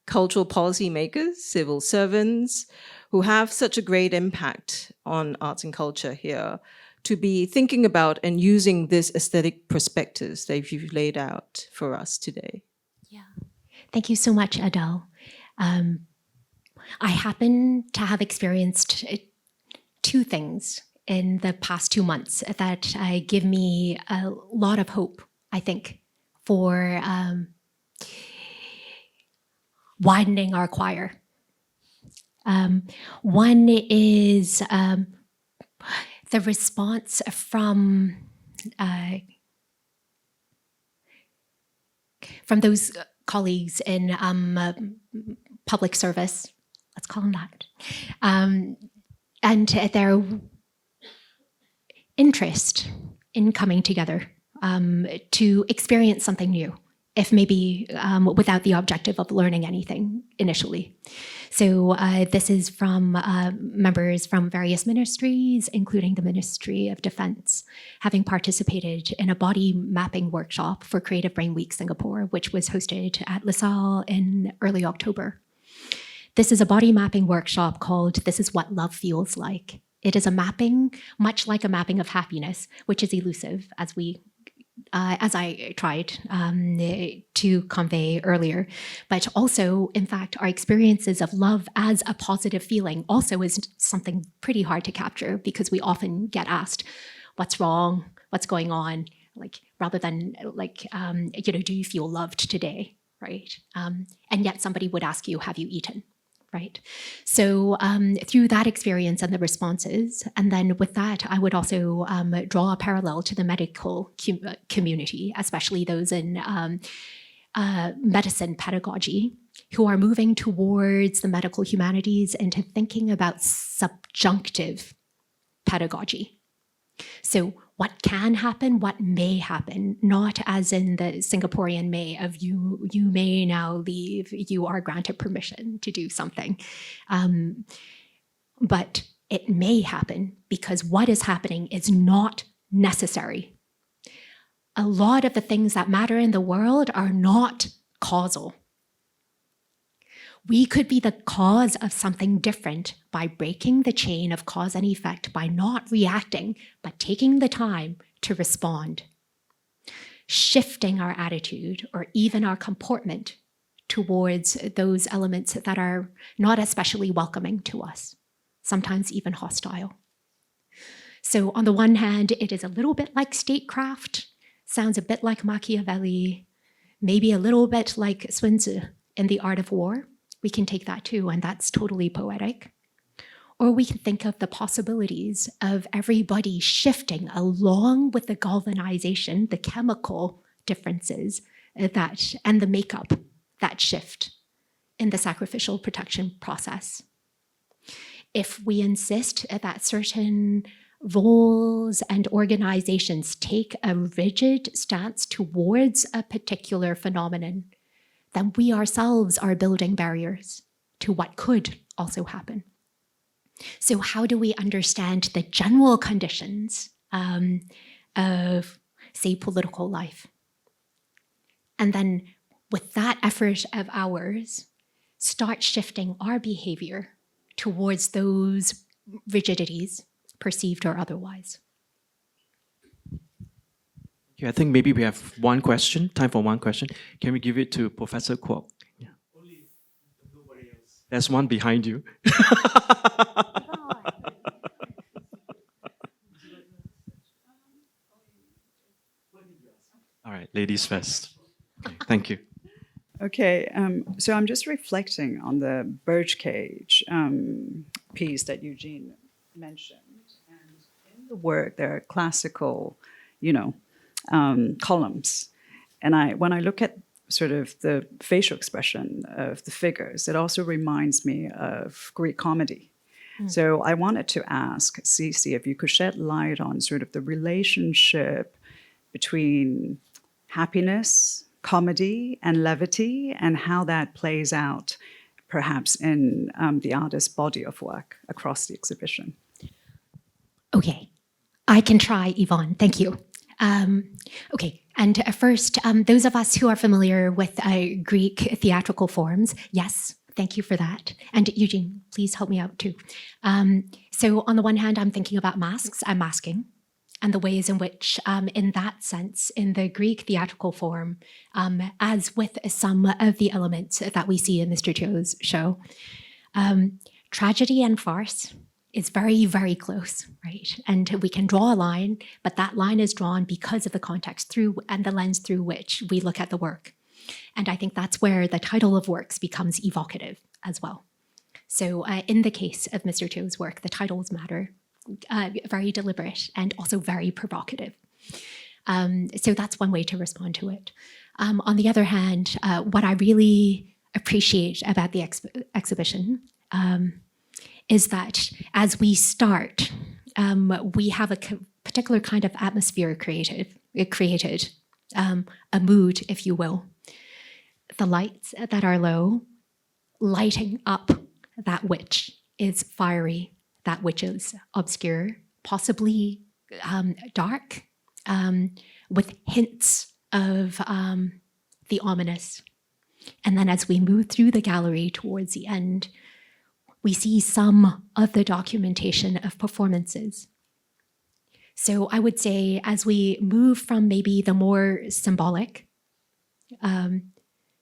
cultural policy makers, civil servants, who have such a great impact on arts and culture here, to be thinking about and using this aesthetic prospectus that you've laid out for us today? Yeah. Thank you so much, Adele. I happen to have experienced two things in the past 2 months that give me a lot of hope, I think, for widening our choir. One is the response from those colleagues in public service, let's call them that, and their interest in coming together to experience something new, if maybe without the objective of learning anything initially. So this is from members from various ministries, including the Ministry of Defense, having participated in a body mapping workshop for Creative Brain Week Singapore, which was hosted at LaSalle in early October. This is a body mapping workshop called This Is What Love Feels Like. It is a mapping, much like a mapping of happiness, which is elusive, as I tried to convey earlier. But also, in fact, our experiences of love as a positive feeling also is something pretty hard to capture, because we often get asked, what's wrong? What's going on? Like, rather than like, do you feel loved today, right? And yet somebody would ask you, have you eaten? Right. So through that experience and the responses, and then with that, I would also draw a parallel to the medical community, especially those in medicine pedagogy, who are moving towards the medical humanities into thinking about subjunctive pedagogy. So what can happen, what may happen, not as in the Singaporean may of you may now leave, you are granted permission to do something. But it may happen because what is happening is not necessary. A lot of the things that matter in the world are not causal. We could be the cause of something different by breaking the chain of cause and effect, by not reacting, but taking the time to respond. Shifting our attitude or even our comportment towards those elements that are not especially welcoming to us, sometimes even hostile. So on the one hand, it is a little bit like statecraft, sounds a bit like Machiavelli, maybe a little bit like Sun Tzu in The Art of War. We can take that too, and that's totally poetic. Or we can think of the possibilities of everybody shifting along with the galvanization, the chemical differences that, and the makeup that shift in the sacrificial protection process. If we insist that certain roles and organizations take a rigid stance towards a particular phenomenon, then we ourselves are building barriers to what could also happen. So how do we understand the general conditions of, say, political life? And then with that effort of ours, start shifting our behavior towards those rigidities, perceived or otherwise. Yeah, I think maybe we have one question, time for one question. Can we give it to Professor Kwok? Yeah. Only if nobody else. There's one behind you. All right, ladies first. Okay, thank you. Okay, so I'm just reflecting on the birdcage piece that Eugene mentioned. And in the work, there are classical, columns. And when I look at sort of the facial expression of the figures, it also reminds me of Greek comedy. So I wanted to ask Cissie if you could shed light on sort of the relationship between happiness, comedy, and levity, and how that plays out perhaps in the artist's body of work across the exhibition. Okay, I can try, Yvonne, thank you. Okay, and first, those of us who are familiar with Greek theatrical forms, yes, thank you for that. And Eugene, please help me out too. So on the one hand, I'm thinking about masks, I'm masking, and the ways in which, in that sense, in the Greek theatrical form, as with some of the elements that we see in Mr. Teo's show, tragedy and farce is very, very close, right? And we can draw a line, but that line is drawn because of the context through and the lens through which we look at the work. And I think that's where the title of works becomes evocative as well. So in the case of Mr. Teo's work, the titles matter, very deliberate and also very provocative. So that's one way to respond to it. On the other hand, what I really appreciate about the exhibition is that as we start, we have a particular kind of atmosphere created, a mood, if you will. The lights that are low, lighting up that which is fiery, that which is obscure, possibly dark, with hints of the ominous. And then as we move through the gallery towards the end, we see some of the documentation of performances. So I would say as we move from maybe the more symbolic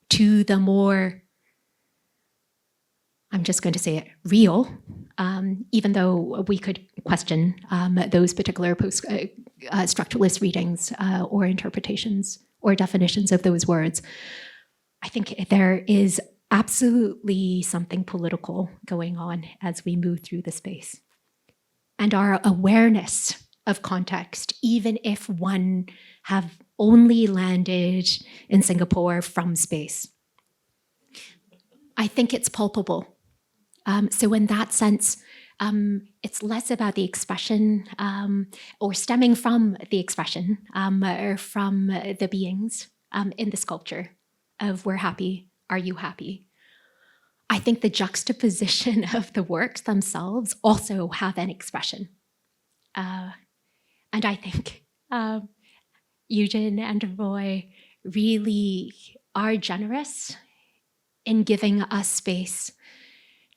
to the more, I'm just going to say it, real, even though we could question those particular structuralist readings or interpretations or definitions of those words, I think there is absolutely something political going on as we move through the space. And our awareness of context, even if one have only landed in Singapore from space, I think it's palpable. So in that sense, it's less about the expression or stemming from the expression or from the beings in the sculpture of we're happy, are you happy? I think the juxtaposition of the works themselves also have an expression. And I think Yu Jin and Roy really are generous in giving us space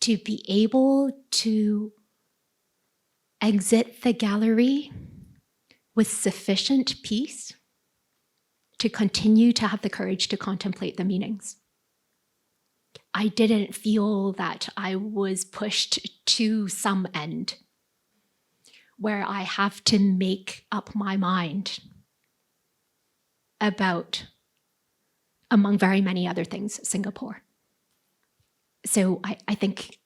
to be able to exit the gallery with sufficient peace to continue to have the courage to contemplate the meanings. I didn't feel that I was pushed to some end where I have to make up my mind about, among very many other things, Singapore. So I think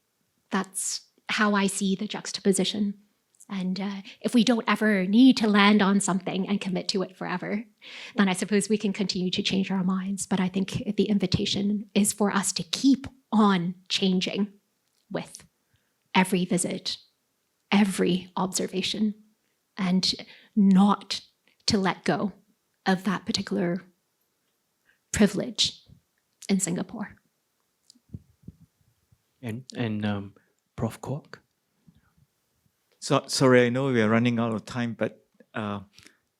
that's how I see the juxtaposition. And if we don't ever need to land on something and commit to it forever, then I suppose we can continue to change our minds. But I think the invitation is for us to keep on changing with every visit, every observation, and not to let go of that particular privilege in Singapore. And Prof. Kwok? So, sorry, I know we are running out of time, but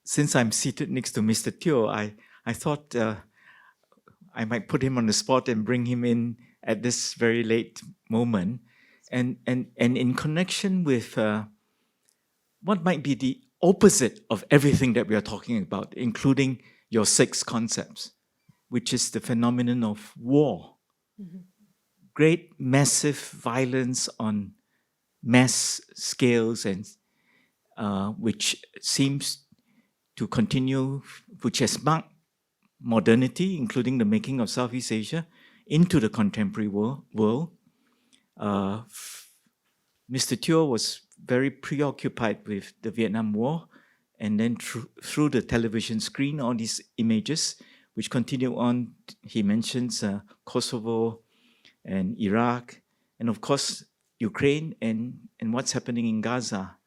since I'm seated next to Mr. Teo, I thought I might put him on the spot and bring him in at this very late moment. And in connection with what might be the opposite of everything that we are talking about, including your 6 concepts, which is the phenomenon of war. Mm-hmm. Great, massive violence on mass scales, and which seems to continue, which has marked modernity, including the making of Southeast Asia, into the contemporary world. Mr. Teo was very preoccupied with the Vietnam War, and then through the television screen, all these images, which continue on. He mentions Kosovo and Iraq, and of course, Ukraine and what's happening in Gaza.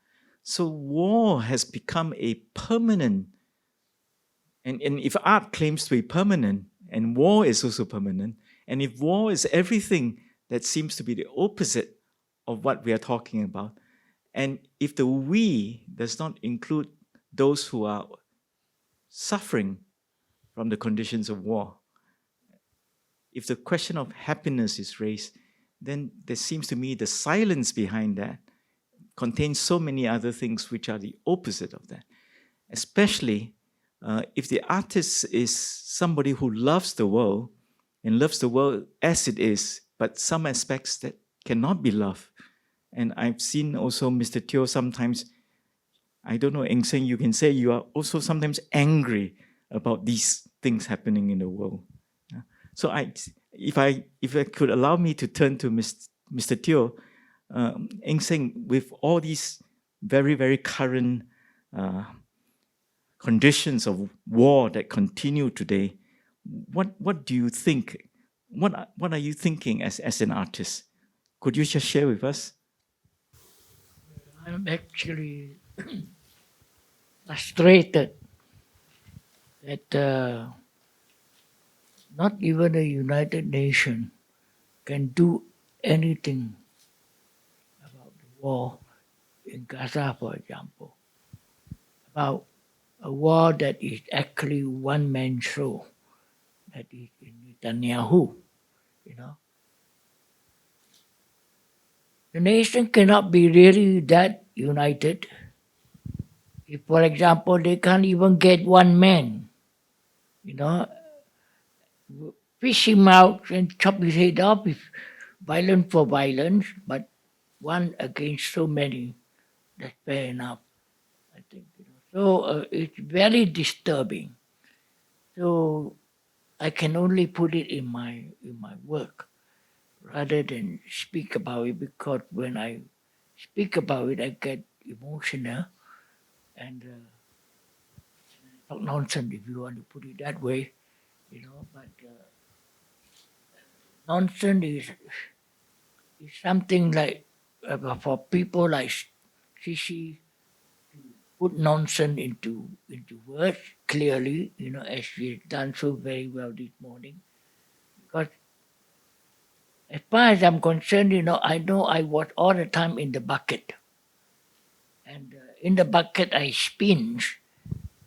So war has become a permanent, and if art claims to be permanent, and war is also permanent, and if war is everything that seems to be the opposite of what we are talking about, and if the we does not include those who are suffering from the conditions of war, if the question of happiness is raised, then there seems to me the silence behind that contains so many other things which are the opposite of that. Especially if the artist is somebody who loves the world and loves the world as it is, but some aspects that cannot be loved And I've seen also Mr. Teo sometimes, I don't know, Eng Seng, you can say you are also sometimes angry about these things happening in the world. So if I could allow me to turn to Mr. Teo, Eng Seng, with all these very, very current conditions of war that continue today, what do you think? What are you thinking as an artist? Could you just share with us? I'm actually frustrated that not even the United Nations can do anything about the war in Gaza, for example, about a war that is actually one man show, that is in Netanyahu, you know. The nation cannot be really that united if, for example, they can't even get one man, you know, fish him out and chop his head off if violence for violence, but one against so many, that's fair enough, I think. You know. So it's very disturbing. So I can only put it in my work rather than speak about it, because when I speak about it, I get emotional and talk nonsense, if you want to put it that way, you know. But nonsense is something like for people like Cissie to put nonsense into words clearly, you know, as she's done so very well this morning. Because as far as I'm concerned, you know I was all the time in the bucket. And in the bucket I spin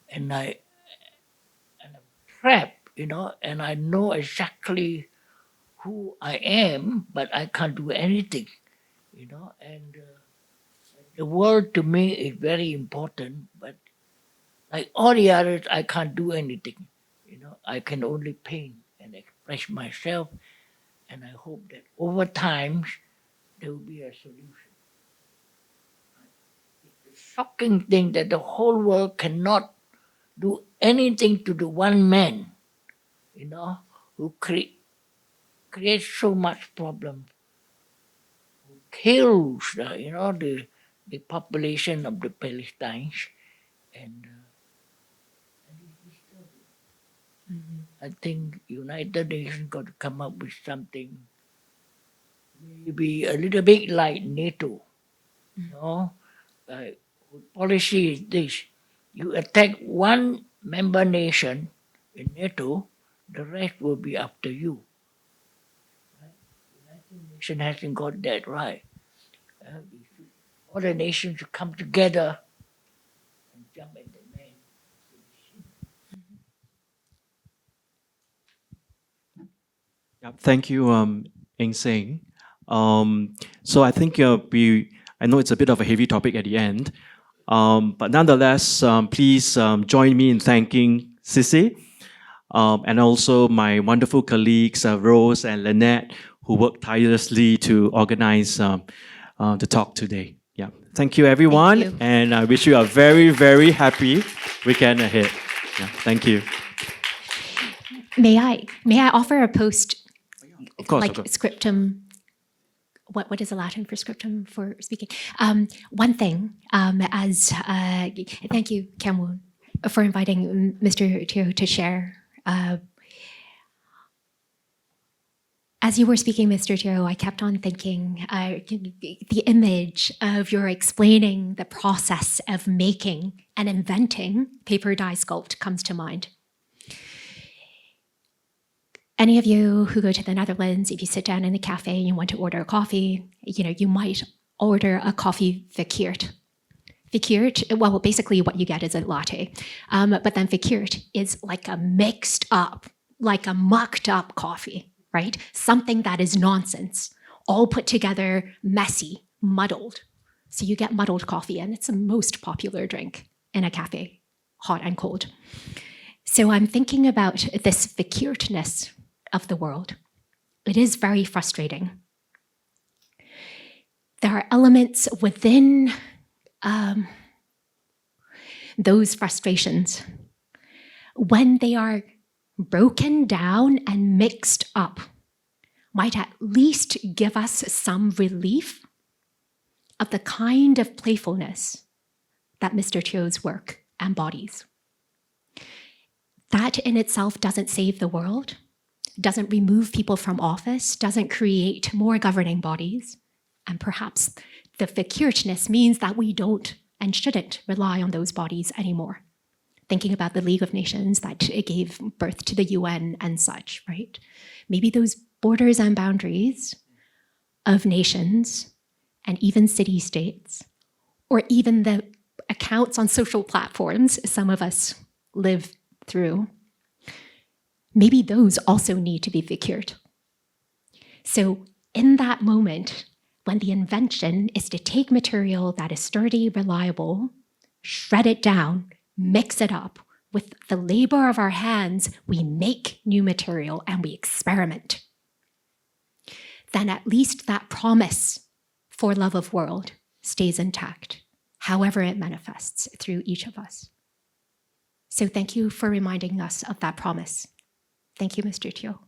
and I'm trapped, you know, and I know exactly who I am, but I can't do anything, you know. And the world to me is very important, but like all the others, I can't do anything, you know. I can only paint and express myself, and I hope that over time there will be a solution. It's a shocking thing that the whole world cannot do anything to the one man, you know, who creates so much problem, who kills, you know, the population of the Palestinians, and I think United Nations got to come up with something, maybe a little bit like NATO, you know. Policy is this: you attack one member nation in NATO, the rest will be after you. Right? United Nations hasn't got that right. All the nations should come together and jump at the man. Yeah, thank you, Eng Seng. So I think I know it's a bit of a heavy topic at the end, but nonetheless, please join me in thanking Cissie, and also my wonderful colleagues Rose and Lynette, who worked tirelessly to organize the talk today. Yeah, thank you, everyone, Thank you. and I wish you a very, very happy weekend ahead. Yeah, thank you. May I offer a post, Of course, like of course. scriptum? What is the Latin for scriptum for speaking? One thing, thank you, Cameron, for inviting Mr. Teo to share. As you were speaking, Mr. Teo, I kept on thinking the image of your explaining the process of making and inventing paper die sculpt comes to mind. Any of you who go to the Netherlands, if you sit down in a cafe and you want to order a coffee, you know, you might order a coffee verkeerd. Verkeerd, well, basically what you get is a latte. But then verkeerd is like a mixed up, like a mucked up coffee, right? Something that is nonsense, all put together, messy, muddled. So you get muddled coffee, and it's the most popular drink in a cafe, hot and cold. So I'm thinking about this verkeerdness of the world. It is very frustrating. there are elements within those frustrations when they are broken down and mixed up, might at least give us some relief of the kind of playfulness that Mr. Teo's work embodies. That in itself doesn't save the world, doesn't remove people from office, doesn't create more governing bodies, and perhaps the vacuousness means that we don't and shouldn't rely on those bodies anymore. Thinking about the League of Nations that gave birth to the UN and such, right? Maybe those borders and boundaries of nations and even city-states, or even the accounts on social platforms some of us live through, maybe those also need to be vacuored. So in that moment, when the invention is to take material that is sturdy, reliable, shred it down, mix it up, with the labor of our hands, we make new material and we experiment. Then at least that promise for love of world stays intact, however it manifests through each of us. So thank you for reminding us of that promise. Thank you, Mr. Teo.